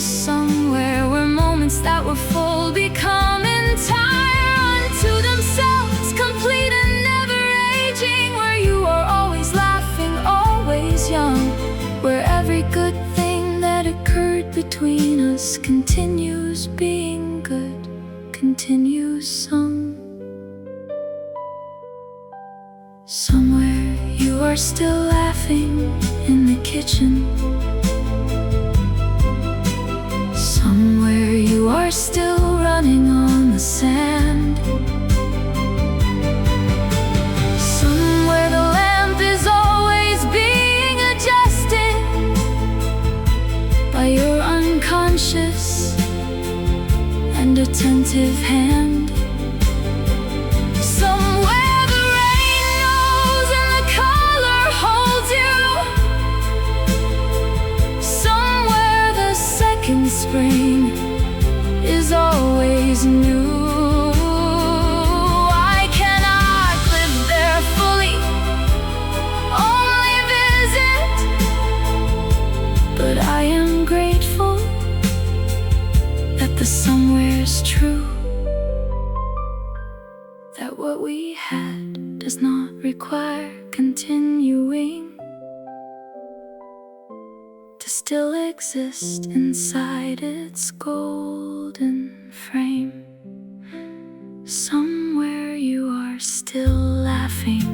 somewhere, where moments that were full become entire unto themselves, complete and never aging, where you are always laughing, always young, where every good thing that occurred between us continues being good, continues sung. Somewhere you are still laughing in the kitchen, somewhere you are still running on the sand, somewhere the lamp is always being adjusted by your unconscious and attentive hand, somewhere the rain knows and the color holds you, somewhere the second spring is always new. I cannot live there fully, only visit, but I am grateful that the somewhere's true, that what we had does not require continuing to still exist inside its golden frame. Somewhere you are still laughing,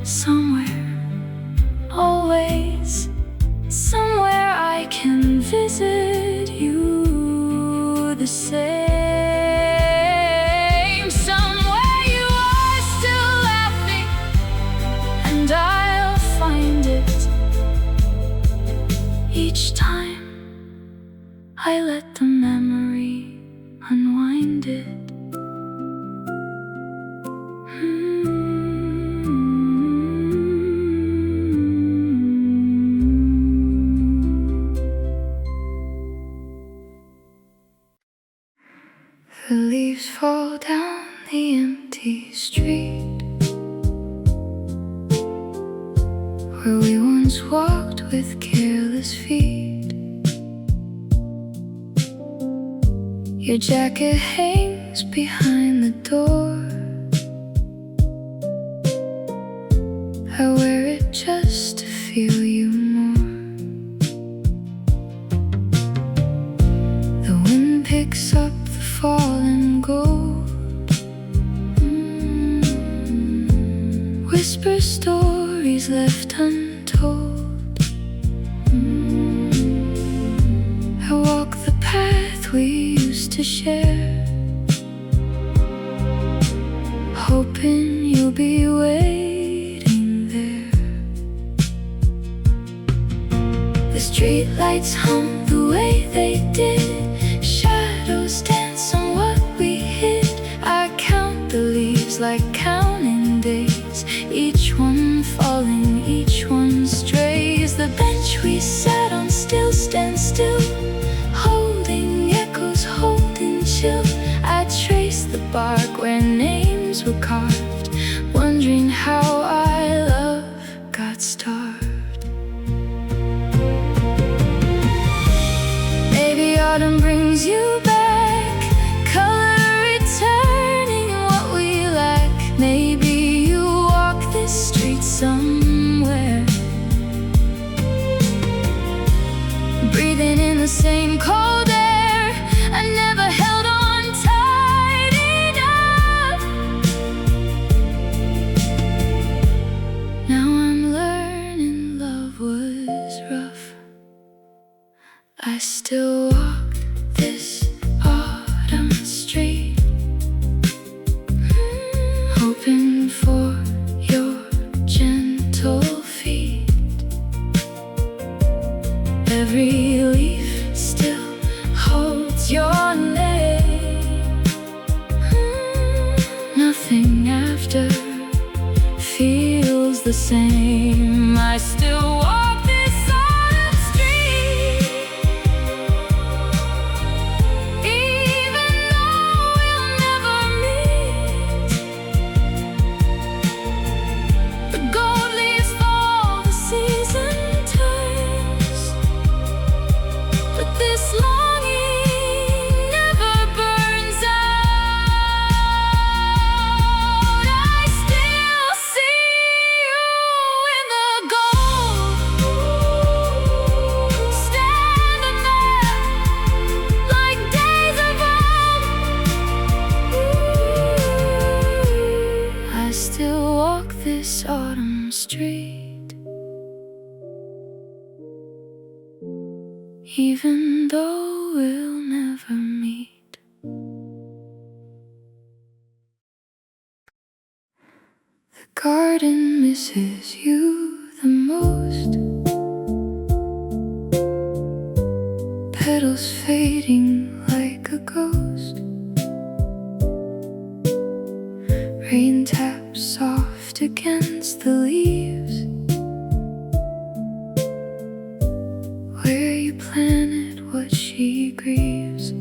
somewhere, always, somewhere I can visit you the same. Somewhere you are still laughing, and I'll find it each time I let the memory unwind it. The leaves fall down the empty street where we once walked with careless feet. Your jacket hangs behind the door. I wear it just to feel you more. The wind picks up the fallen gold, whisper stories left untold. I walk the path we used to share, hoping you'll be waiting there. The streetlights hum the way they did, shadows dance on what we hid. I count the leaves like counting days, each one falling, each one strays. The bench we sat on still stands still, holding echoes, holding chill. I trace the bark where names were carved, wondering how our love got starved. Maybe autumn brings you back, color returning what we lack. Maybe you walk this street somewhere still walk this autumn street, hoping for your gentle feet. Every leaf still holds your name. Nothing after feels the same. I still walk this autumn street, even though we'll never meet. The gold leaves fall, the season turns, but this longing never burns out. I still see you in the gold, standing there like days of old. I still walk this autumn street, even though we'll never meet. The garden misses you the most, petals fading like a ghost. Rain taps soft against the leaves, where you planted what she grieves.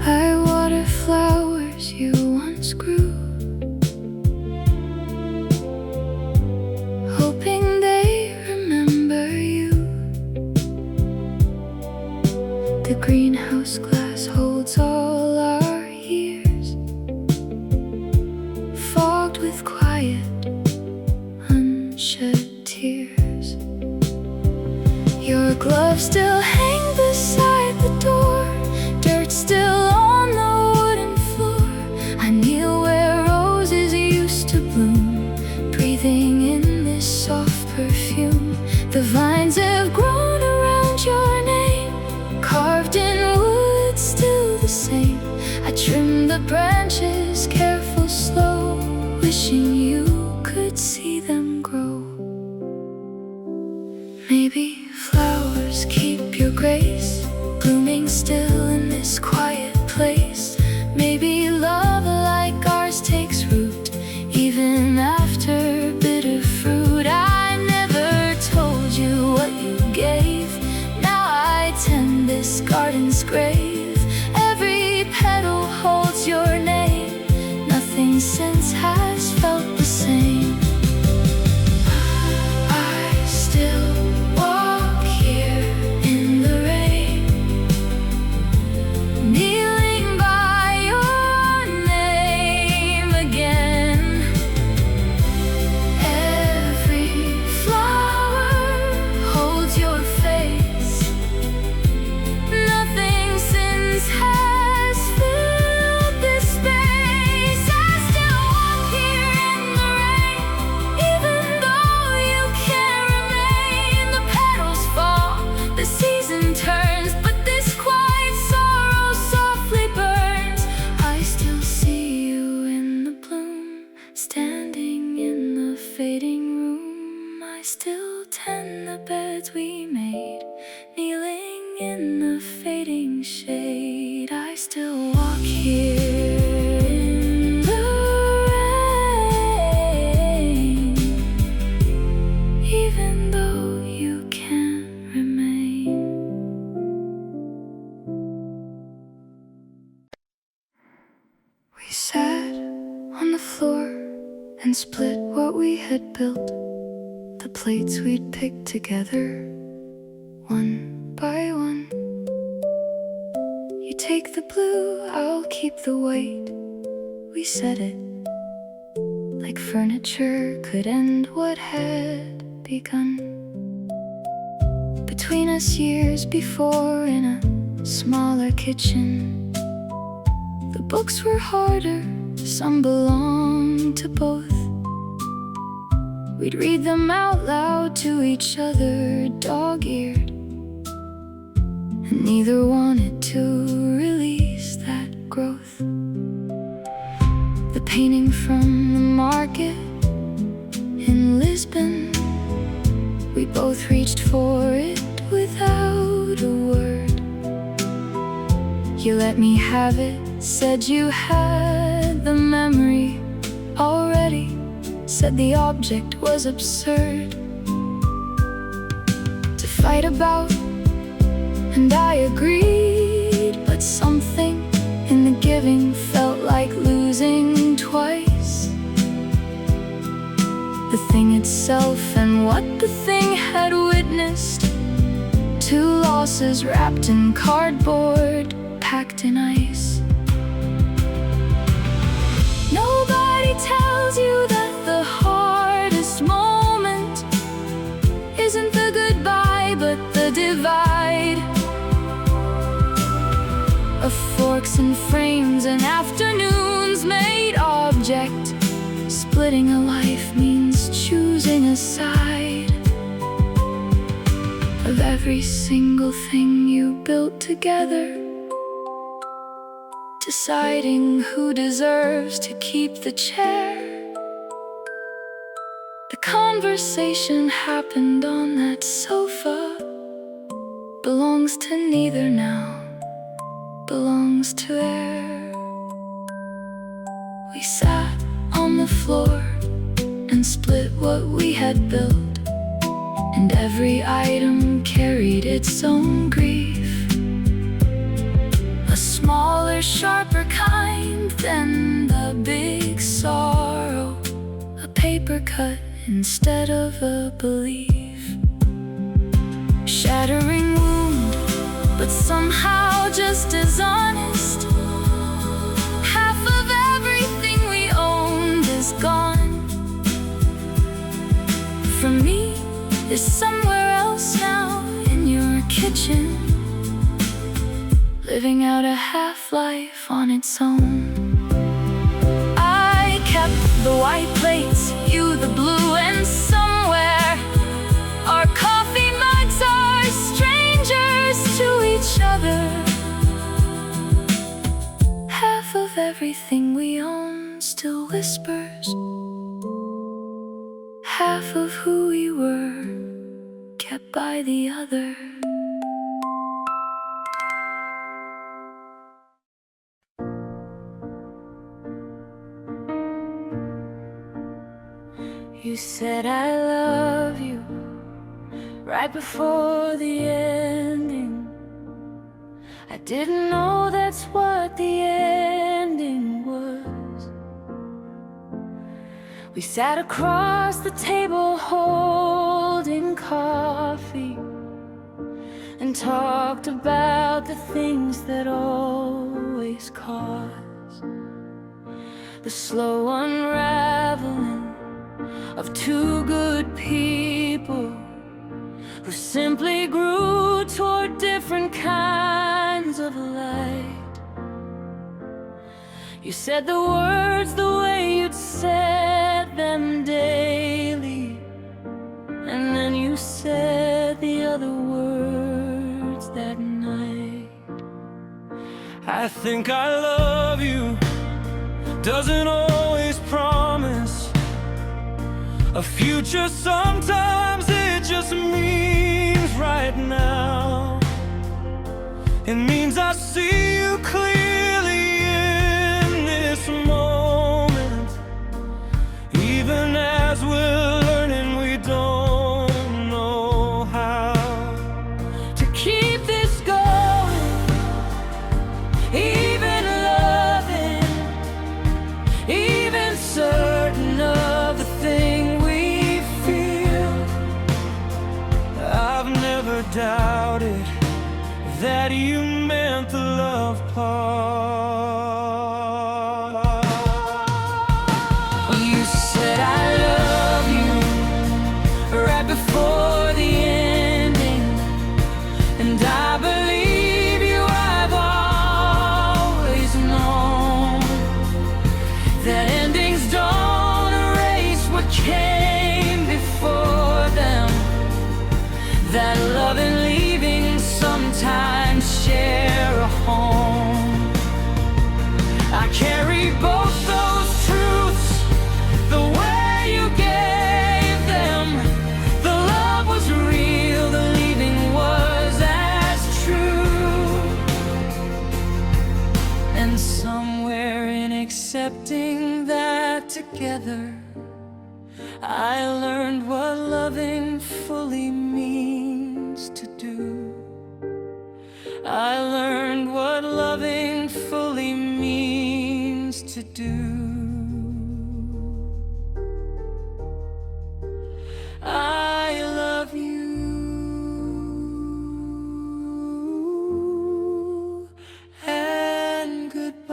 I water flowers you once grew, hoping they remember you. The greenhouse glass holds all our years, fogged with quiet, unshed tears. Your gloves still hang beside the door, dirt still on the wooden floor. I kneel where roses used to bloom, breathing in this soft perfume. The vines have grown around your name, carved in wood still the same. I trim the branches, careful, slow, wishing you could see them grow. Maybe flowers keep your grace, blooming still in this quiet place. Maybe love like ours takes root, even after bitter fruit. I never told you what you gave, now I tend this garden's grave. Every petal holds your name, nothing since has felt the same. I still walk here in the rain, kneeling by your name again. Every flower holds your face, nothing since has filled this space. I still walk here in the rain, even though you can't remain. The petals fall, the season turns, but this quiet sorrow softly burns. I still see you in the bloom, standing in the fading room. I still tend the beds we made, kneeling in the fading shade. I still walk here in the rain, even though you can't remain. We sat on the floor and split what we had built, the plates we'd picked together, one by one. You take the blue, I'll keep the white. We said it like furniture could end what had begun. Between us years before, in a smaller kitchen, the books were harder, some belonged to both. We'd read them out loud to each other, dog-eared, and neither wanted to release that growth. The painting from the market in Lisbon, we both reached for it without a word. You let me have it, said you had the memory already, said the object was absurd to fight about, and I agreed. But something in the giving felt like losing twice. The thing itself and what the thing had witnessed, two losses wrapped in cardboard, packed in ice. Nobody tells you that the hardest moment isn't the goodbye, but the divide of forks and frames and afternoons made object. Splitting a life means choosing a side of every single thing you built together, deciding who deserves to keep the chair. The conversation happened on that sofa, belongs to neither now, belongs to air. We sat on the floor and split what we had built, and every item carried its own grief. A smaller, sharper kind than the big sorrow, a paper cut instead of a belief. Shattering wound, but somehow just as honest. Half of everything we owned is gone. For me, is somewhere else now, in your kitchen, living out a half-life on its own. I kept the white plates, you the blue, and somewhere our coffee mugs are strangers to each other. Half of everything we own still whispers. Half of who we were kept by the other. You said I love you right before the ending. I didn't know that's what the ending was. We sat across the table holding coffee and talked about the things that always cause the slow unraveling of two good people who simply grew toward different kinds of light. You said the words the way you'd said them daily, and then you said the other words that night. I think I love you doesn't always promise a future. Sometimes it just means right now. It means I see you clearly in this moment. Even as we're learning, we don't know how to keep this going, even loving, even certain of the thing we feel. I've never doubted that you meant the love part. You said I love you right before the ending, and I believe you. I've always known that endings don't erase what came before. that love and leaving sometimes share a home. I carry both those truths the way you gave them. The love was real, the leaving was as true. And somewhere in accepting that together, I learned what loving fully means to do. I learned what loving fully means to do. I love you and goodbye.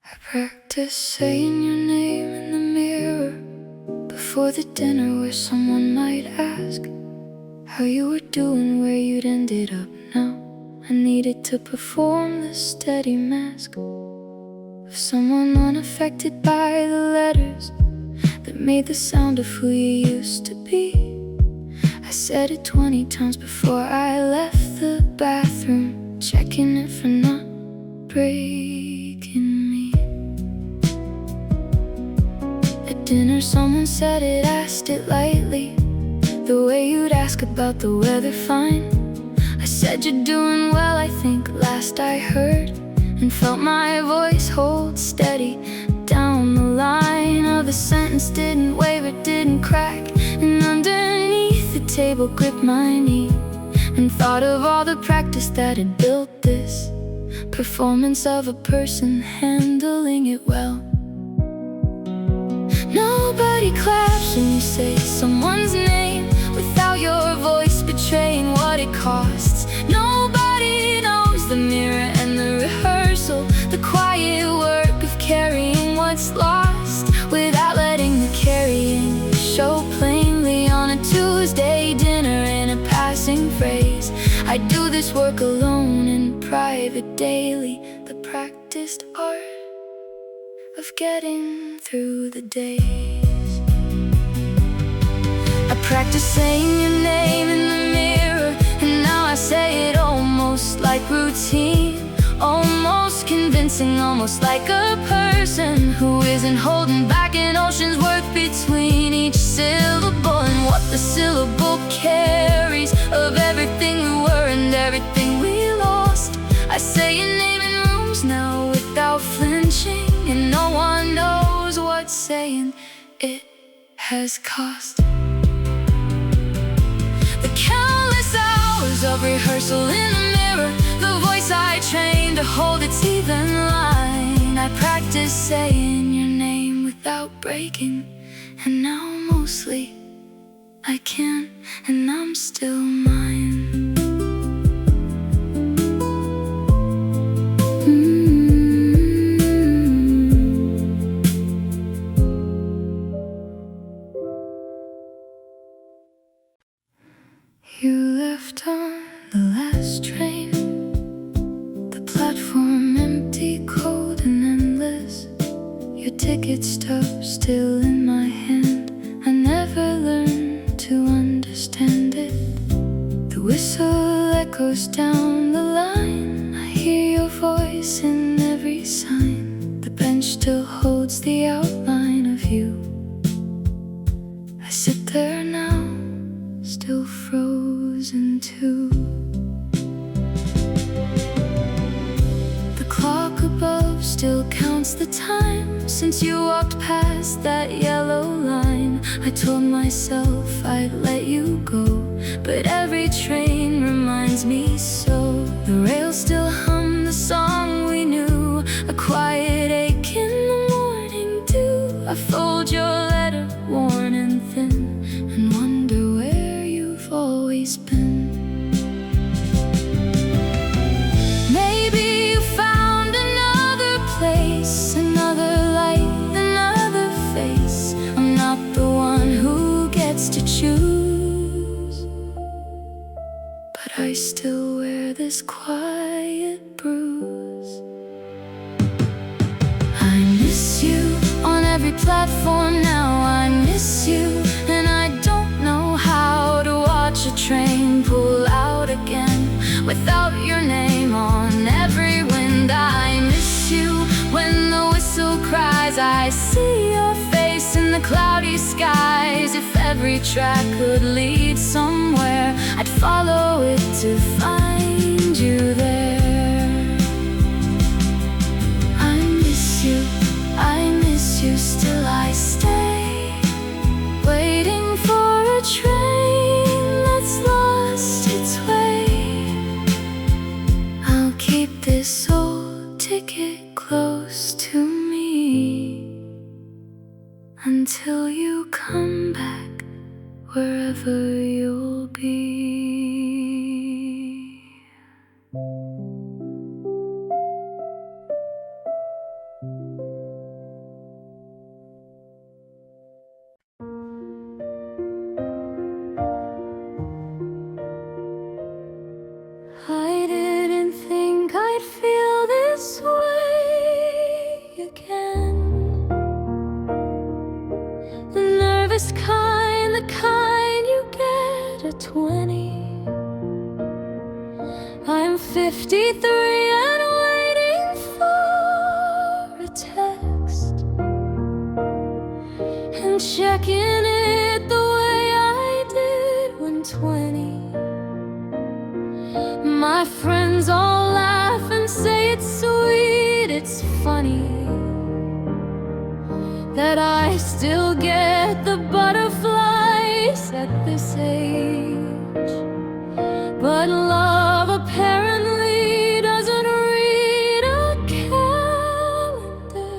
I practice saying your name in the mirror before the dinner, where someone might ask how you were doing, where you'd ended up now. I needed to perform the steady mask of someone unaffected by the letters that made the sound of who you used to be. I said it 20 times before I left the bathroom, checking it for not breaking me. At dinner someone said it, asked it lightly, the way you'd ask about the weather. Fine, I said you're doing well, I think, last I heard, and felt my voice hold steady down the line of the sentence. Didn't waver, didn't crack, and underneath the table gripped my knee, and thought of all the practice that had built this performance of a person handling it well. Nobody claps when you say someone's name without your voice betraying what it costs. Nobody knows the mirror and the rehearsal, the quiet work of carrying what's lost without letting the carrying show plainly on a Tuesday dinner. In a passing phrase, I do this work alone in private daily, the practiced art of getting through the days. I practice saying your name in the mirror, and now I say it almost like routine, almost convincing, almost like a person who isn't holding back an ocean's worth between each syllable, and what the syllable carries of everything we were and everything we lost. I say your name in rooms now without flinching, and no one knows what saying it has cost. The countless hours of rehearsal in the mirror, the voice I trained to hold its even line. I practice saying your name without breaking, and now mostly I can, and I'm still mine. You left on the last train, the platform empty, cold and endless, your ticket stub still in my hand. I never learned to understand it. The whistle echoes down the line, I hear your voice in every sign. The bench still holds the outline of you. I sit there now, still frozen too. The clock above still counts the time since you walked past that yellow line. I told myself I'd let you go, but every train reminds me so. The rails still hum the song we knew, a quiet ache in the morning dew. I fold your letter worn and thin, and wonder where you've always been. Maybe you found another place, another light, another face. I'm not the one who gets to choose, but I still wear this quiet bruise. I every platform now. I miss you, and I don't know how to watch a train pull out again without your name on every wind. I miss you when the whistle cries. I see your face in the cloudy skies. If every track could lead somewhere, I'd follow it to find you there. I miss you, still I stay, waiting for a train that's lost its way. I'll keep this old ticket close to me until you come back, wherever you'll be. I didn't think I'd feel this way again. The nervous kind, the kind you get at 20. I'm 53 and waiting for a text, and checking it the way I did when 20. My friends all laugh and say it's sweet, it's funny that I still get the butterflies at this age. But love apparently doesn't read a calendar.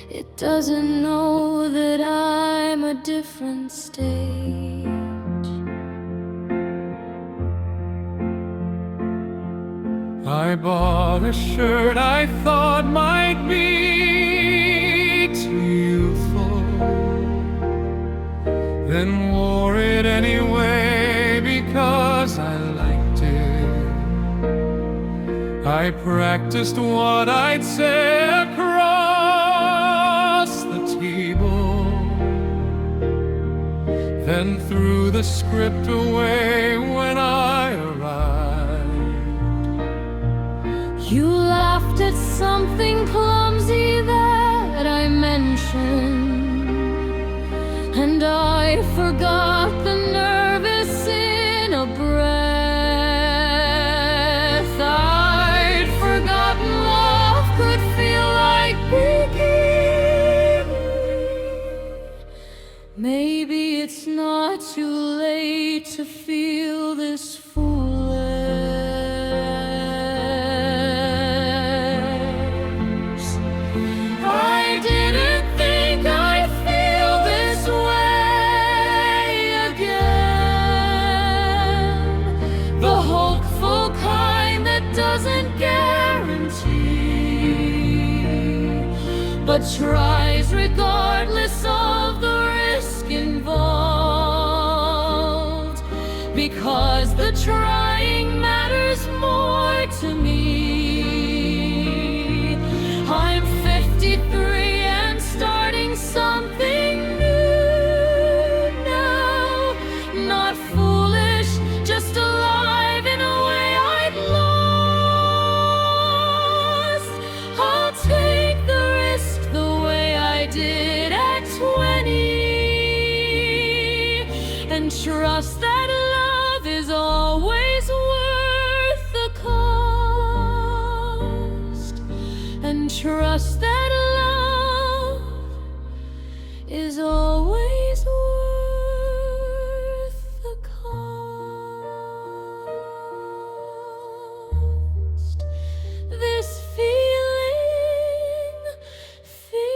It doesn't know that I'm a different stage. I bought a shirt I thought might be too youthful, then wore it anyway because I liked it. I practiced what I'd say across the table, then threw the script away when I arrived. You laughed at something clumsy that I mentioned, and I forgot the nervous in a breath. I'd forgotten love could feel like beginning. Maybe it's not too late to feel this foolish. I didn't think I'd feel this way again. The hopeful kind that doesn't guarantee, but tries regardless of the risk involved, because the trying matters more to me. I'm 53 and starting something new now. Not foolish, just alive in a way I'd lost. I'll take the risk the way I did at 20, and trust that love is always worth the cost, and trust that love is always worth the cost. This feeling, 53.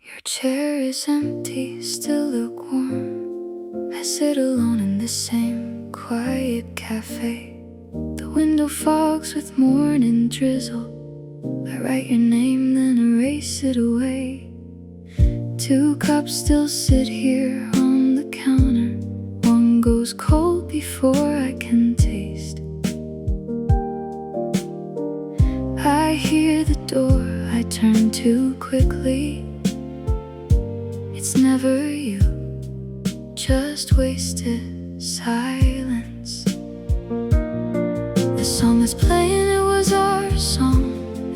Your chair is empty, still lukewarm. I sit alone in the same quiet cafe. The window fogs with morning drizzle. I write your name, then erase it away. 2 cups still sit here on the counter. One goes cold before I can taste. I hear the door, I turn too quickly. It's never you, just wasted silence. The song that's playing, it was our song.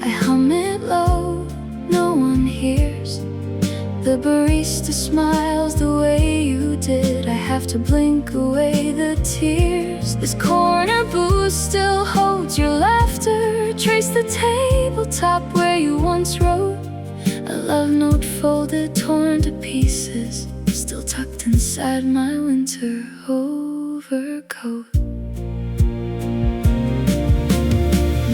I hum it low, no one hears. The barista smiles the way you did. I have to blink away the tears. This corner booth still holds your laughter. Trace the tabletop where you once wrote. A love note folded, torn to pieces, still tucked inside my winter overcoat.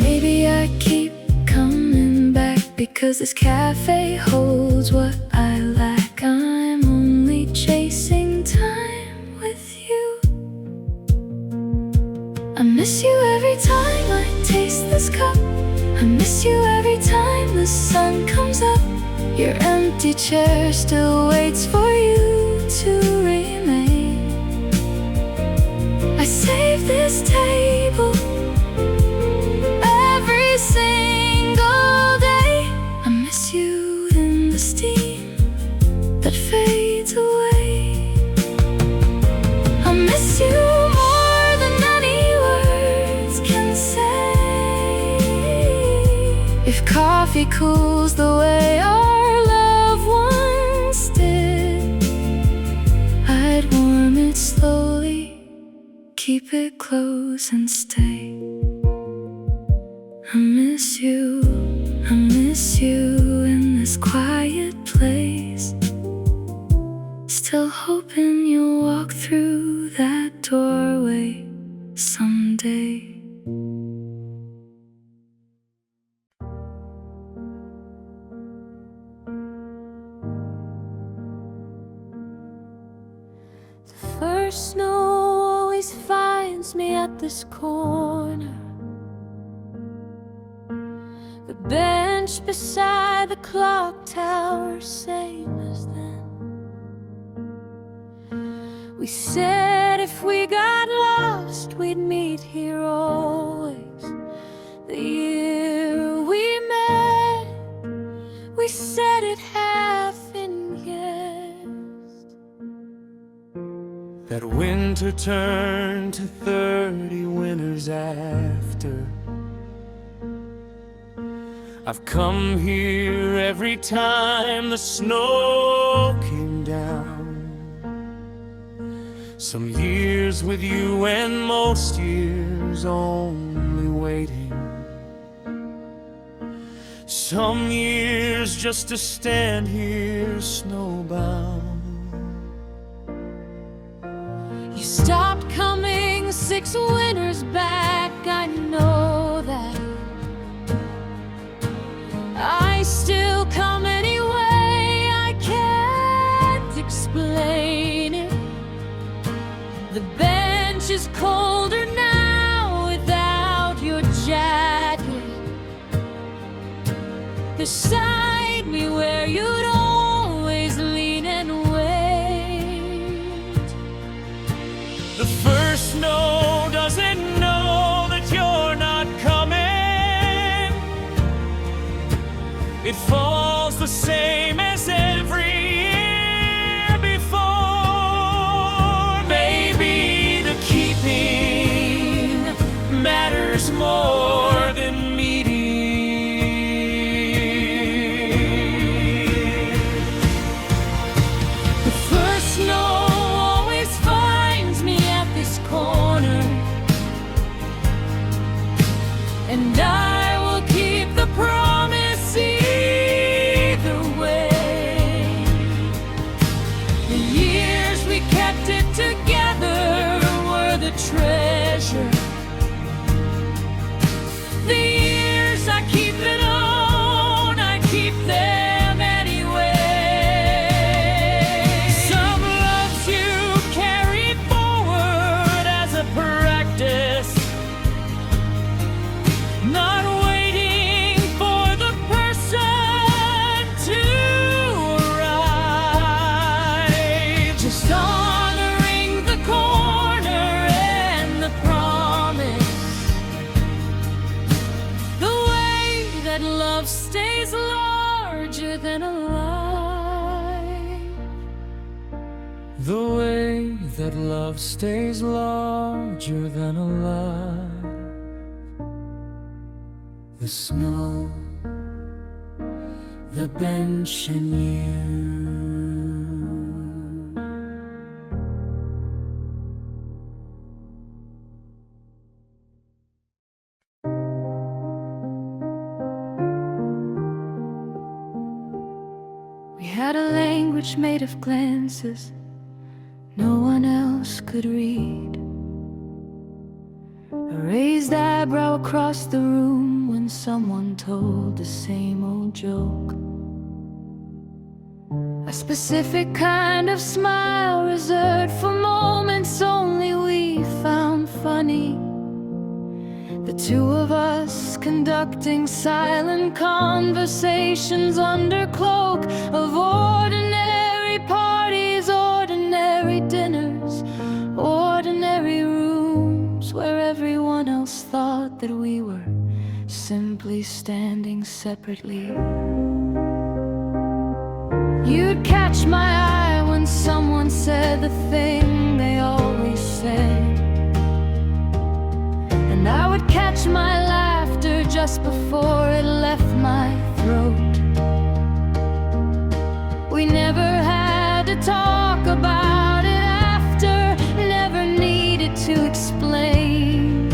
Maybe I keep coming back because this cafe holds what I lack. I'm only chasing time with you. I miss you every time I taste this cup. I miss you every time the sun comes up. Your empty chair still waits for you to remain. I save this table every single day. I miss you in the steam that fades away. I miss you more than any words can say. If coffee cools the way our loved ones did, I'd warm it slowly, keep it close and stay. I miss you in this quiet place. Still hoping you'll walk through that doorway someday. The first snow always finds me at this corner. The bench beside the clock tower, same as then. We said if we got lost, we'd meet here always. The year we met, we said it half in jest. That winter turned to 30 winters after. I've come here every time the snow came down. Some years with you and most years only waiting. Some years just to stand here snowbound. You stopped coming 6 winters back, I know that. I still come anyway, I can't explain it. The bench is colder now without your jacket. Beside me where you'd always lean and wait. The first snow doesn't know that you're not coming. It falls the same as every year before. Maybe the keeping matters more than meeting. The first snow always finds me at this corner, and I will keep the promise either way. that love stays larger than alive. The snow, the bench and you. We had a language made of glances no one else could read. A raised eyebrow across the room when someone told the same old joke. A specific kind of smile reserved for moments only we found funny. The two of us conducting silent conversations under cloak of ordinary parties, ordinary dinners, ordinary rooms where everyone else thought that we were simply standing separately. You'd catch my eye when someone said the thing they always said, and I would catch my laughter just before it left my throat. We never had to talk about it after, never needed to explain.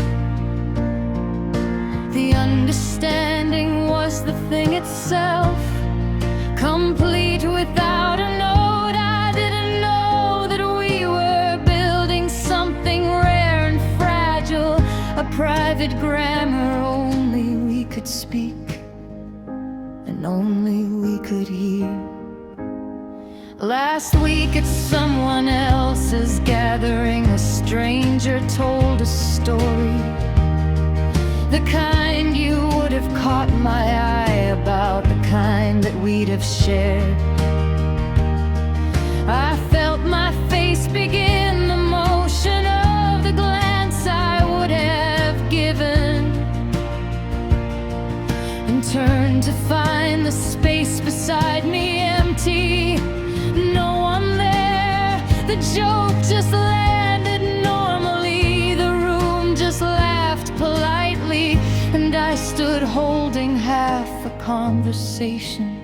The understanding was the thing itself, complete without a note. I didn't know that we were building something rare and fragile, a private grammar only we could speak and only we could hear. Last week at someone else's gathering, a stranger told a story, the kind you would have caught my eye about, the kind that we'd have shared. I felt my face begin the motion of the glance I would have given, and turned to find the space beside me empty. No one there, the joke just landed normally, the room just laughed politely, and I stood holding half a conversation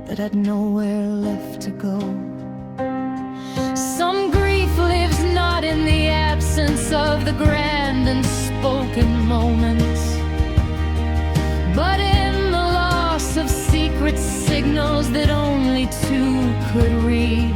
that had nowhere left to go. Some grief lives not in the absence of the grand and spoken moments, but in the loss of secret signals that only two could read.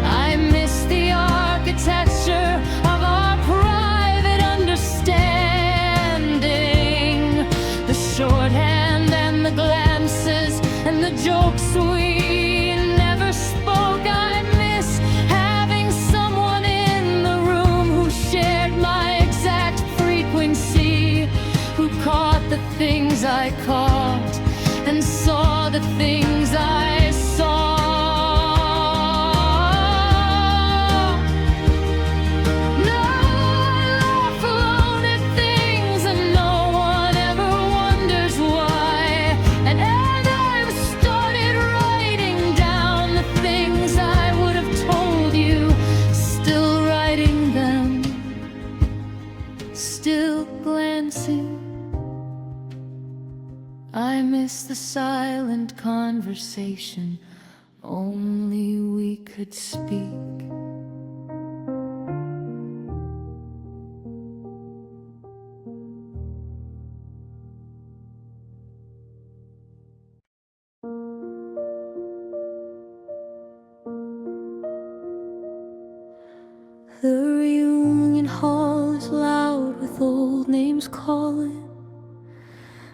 I miss the architecture of our private understanding, the shorthand and the glances and the jokes we never spoke. I miss having someone in the room who shared my exact frequency, who caught the things I caught and saw the things I saw. I miss the silent conversation only we could speak. The reunion hall is loud with old names calling.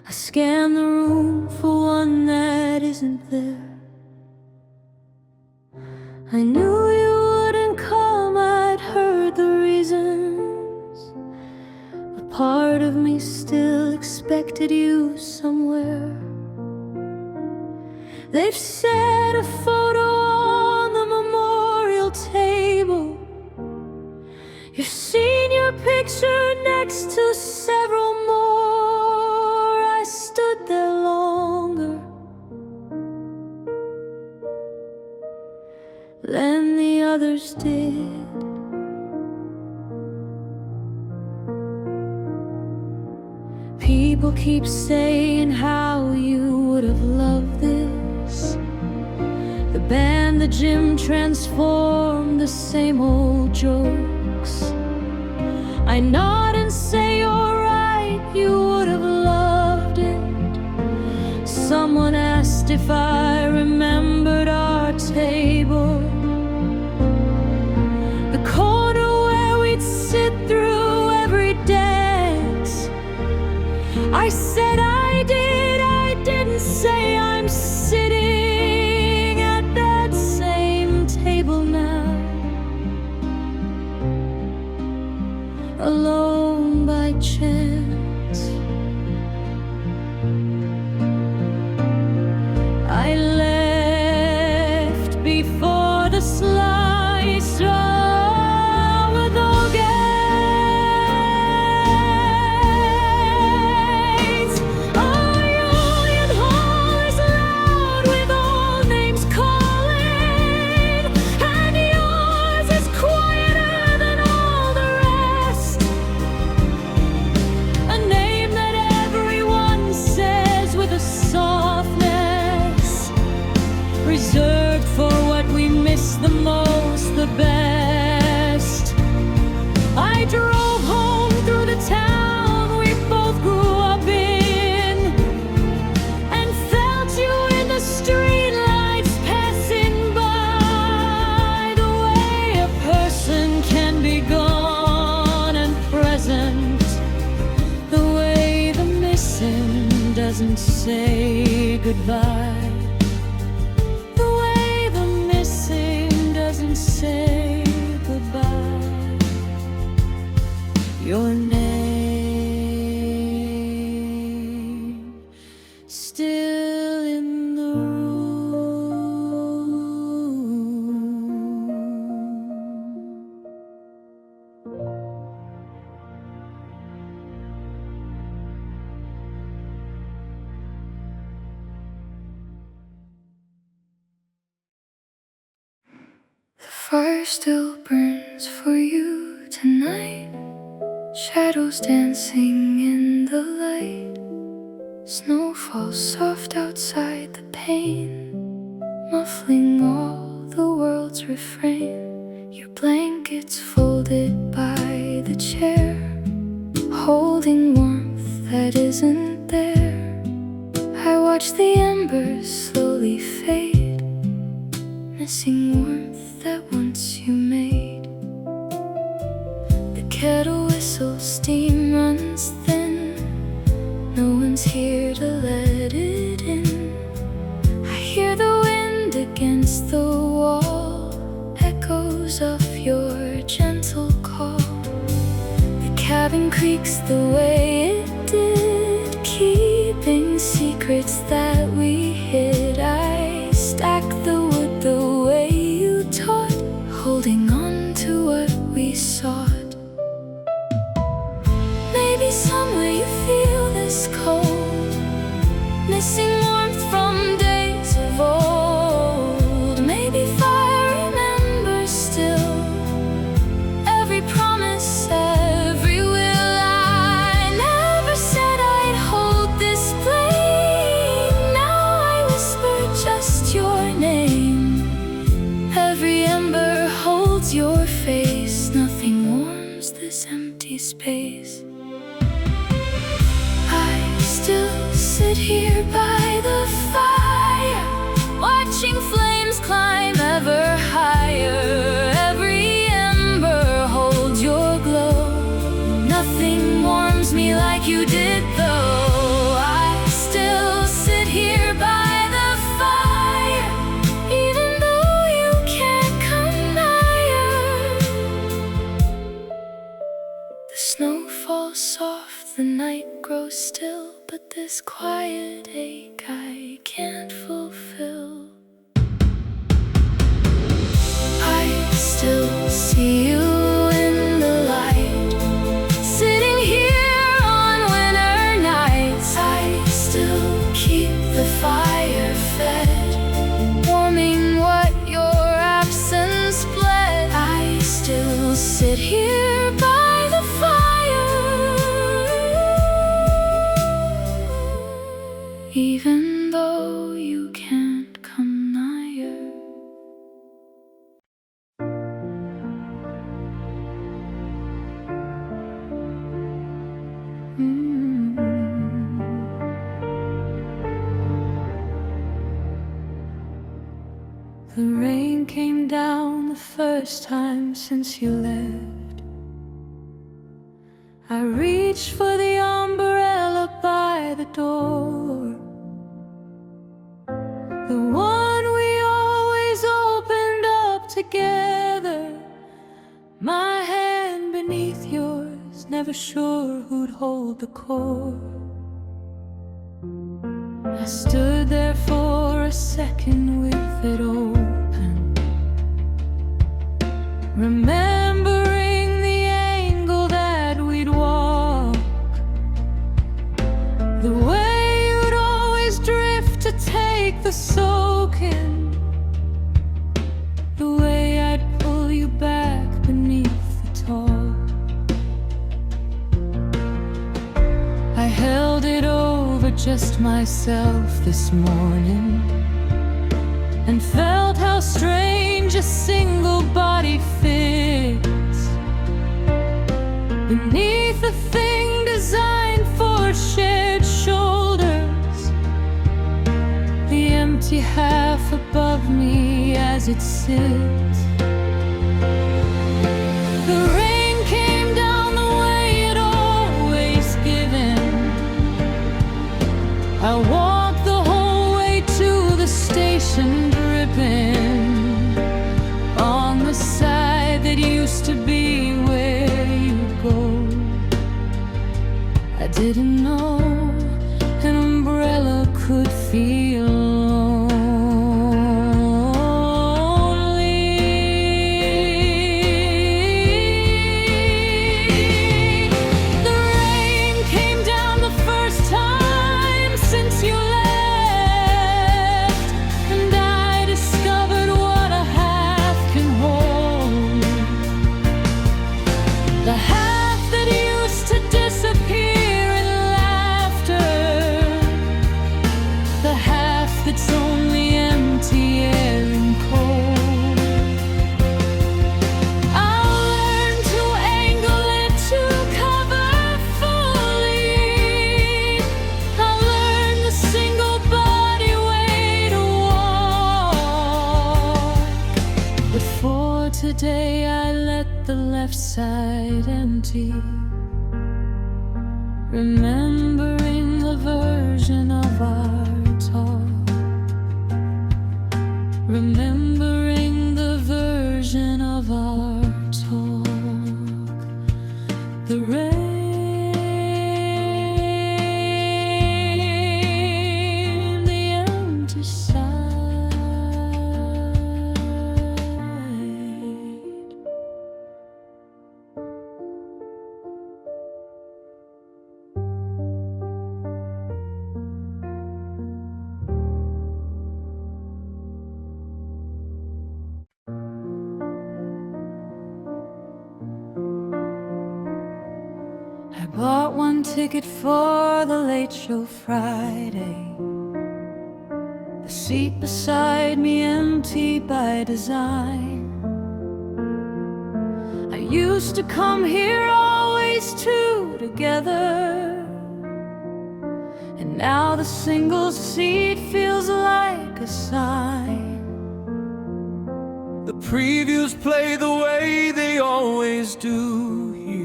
I scan the room for one that isn't there. I knew you wouldn't come, I'd heard the reasons. A part of me still expected you somewhere. They've set a photo on the memorial table. You've seen your picture next to several more. I stood there longer than the others did. People keep saying how you would have loved this. The band, the gym transformed, the same old jokes. I nod and say you're right, you would have loved it. Someone asked if I remembered our table, the corner where we'd sit through every dance. I said I did, I didn't say I'm sitting at that same table now, alone by chance. I left before the slice of the gates. Our union hall is loud with all names calling, and yours is quieter than all the rest. A name that everyone says with a softness, reserved for what we miss the most, the best. I drove home through the town we both grew up in, and felt you in the streetlights passing by. The way a person can be gone and present, the way the missing doesn't say goodbye, the way the missing doesn't say goodbye. Your name still in the room. The fire still burns for you tonight, shadows dancing in the light. Snow falls soft outside the pane, muffling all the world's refrain. Your blankets folded by the chair, holding warmth that isn't there. I watch the embers slowly fade, missing warmth that once you made. The kettle whistles, steam runs thin, no one's here to let it in. I hear the wind against the wall, echoes of your gentle call. The cabin creaks the way it did, keeping secrets that we hid. I stack the wood the way you taught, holding on to what we sought. Maybe somewhere you feel this cold, missing warmth from days of old. Maybe fire remembers still every promise, every will. I never said I'd hold this flame, now I whisper just your name. Every ember holds your face, nothing warms this empty space. I still sit here by the fire, watching flames climb ever higher. Every ember holds your glow, nothing warms me like you did though. I still sit here by the fire, even though you can't come higher. The snow falls soft, the night grows still, but this quiet ache I can't fulfill. I still see you in the light, sitting here on winter nights. I still keep the fire fed, warming what your absence bled. I still sit here by the fire, first time since you left. I reached for the umbrella by the door, the one we always opened up together. My hand beneath yours, never sure who'd hold the cord. I stood there for a second with it open, remembering the angle that we'd walk, the way you'd always drift to take the soaking, the way I'd pull you back beneath the talk. I held it over just myself this morning, and felt how strange a single body fits beneath a thing designed for shared shoulders, the empty half above me as it sits. The rain came down the way it always given. I walked the whole way to the station, dripping on the side that used to be where you'd go. I didn't know an umbrella could feel lonely. The rain came down the first time since you left, and I discovered what a half can hold. The half that used to disappear in laughter, the half that's only empty air and cold. I'll learn to angle it to cover fully. I'll learn the single body way to walk. But for today I let the left side empty, remembering the version of our talk, remembering the version of our talk. The rain, the empty side. I bought one ticket for the late show Friday, the seat beside me empty by design. I used to come here always two together, and now the single seat feels like a sign. The previews play the way they always do here.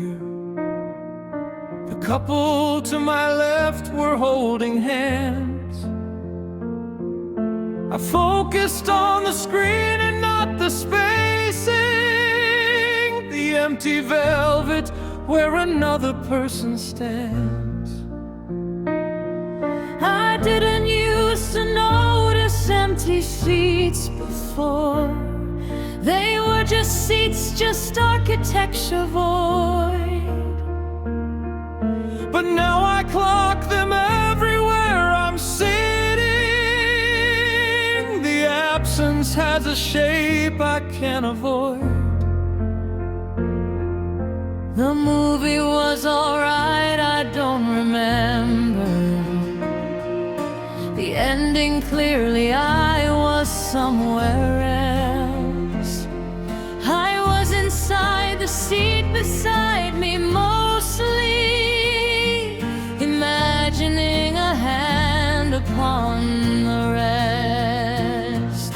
The couple to my left were holding hands. I focused on the screen and not the spacing, the empty velvet where another person stands. I didn't used to notice empty seats before. They were just seats, just architecture void. But now I clock them everywhere I'm sitting. The absence has a shape I can't avoid. The movie was alright, I don't remember the ending clearly. I was somewhere else. I was inside the seat beside me, mostly imagining a hand upon the rest.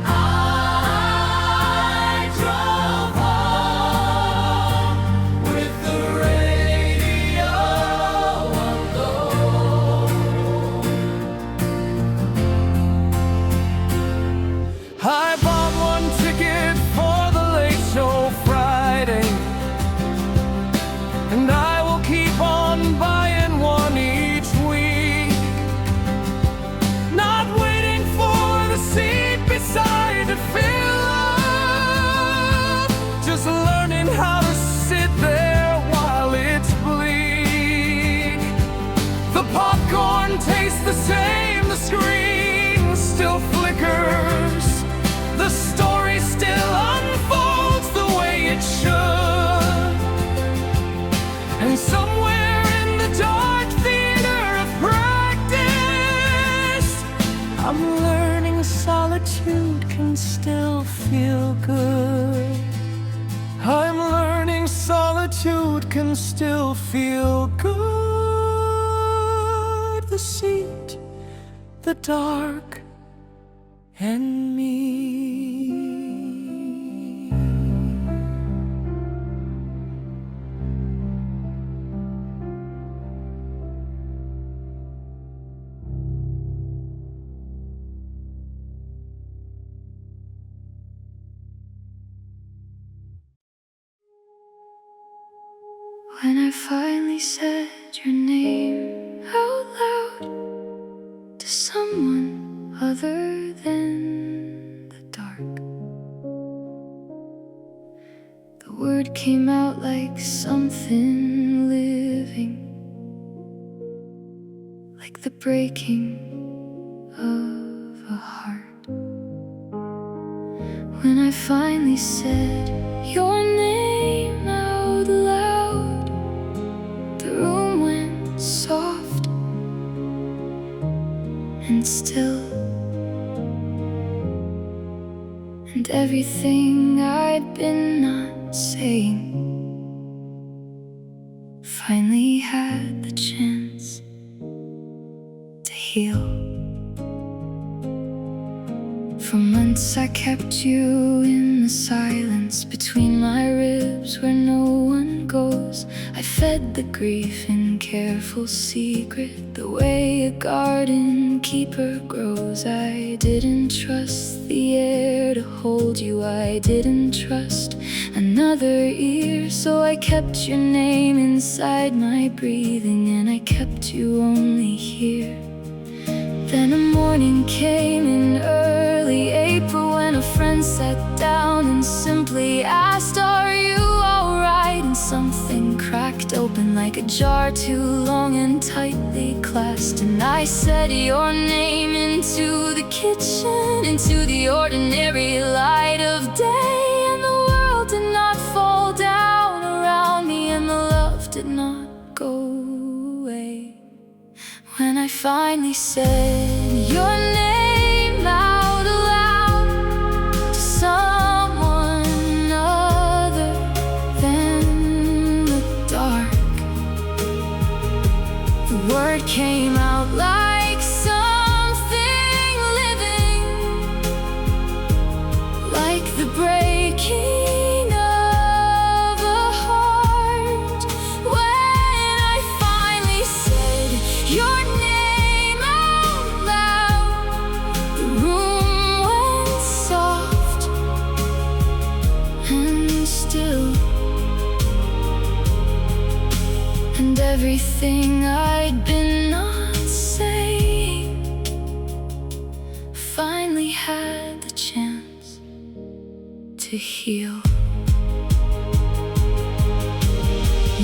I solitude can still feel good. I'm learning solitude can still feel good. The seat, the dark, and me. When I finally said your name out loud to someone other than the dark, the word came out like something living, like the breaking of a heart. When I finally said your name out loud, the room went soft and still, and everything I'd been not saying finally had the chance to heal. For months I kept you in the silence between my ribs where no one goes. I fed the grief in careful secret, the way a garden keeper grows. I didn't trust the air to hold you, I didn't trust another ear. So I kept your name inside my breathing, and I kept you only here. Then a morning came in early April when a friend sat down and simply asked, "Are you alright?" And something cracked open like a jar too long and tightly clasped. And I said your name into the kitchen, into the ordinary light of day. And the world did not fall down around me, and the love did not go away. When I finally said your name out loud to someone other than the dark, the word came out like something living, like the breaking of a heart. When I finally said your name out loud, the room went soft and still, and everything I'd been not saying finally had the chance to heal.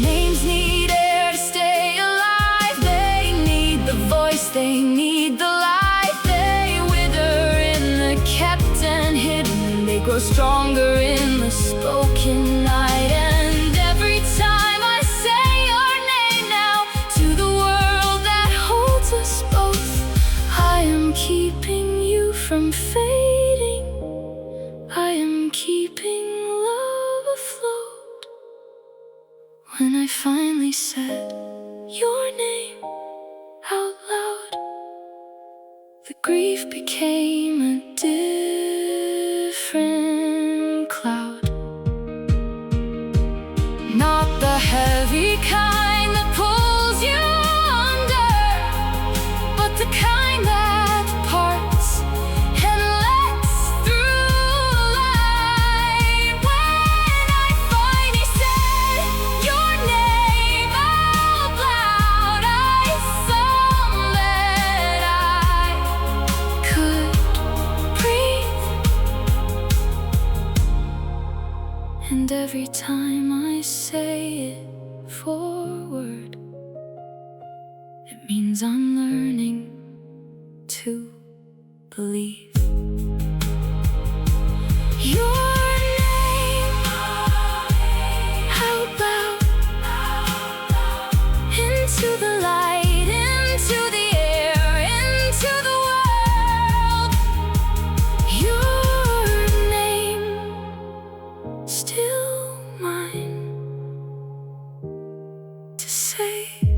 Names need air to stay alive, they need the voice, they need the light. They wither in the kept and hidden, they grow stronger in the spoken night. And every time I say your name now to the world that holds us both, I am keeping you from fading, I am keeping love afloat. When I finally said your name out loud, the grief became a different cloud. Not the heavy kind that pulls you under, but the kind that parts and lets through light. When I finally said your name out loud, I saw that I could breathe. And every time I say it forward, it means I'm learning to believe. Your name out loud, into the light, into the air, into the world. night.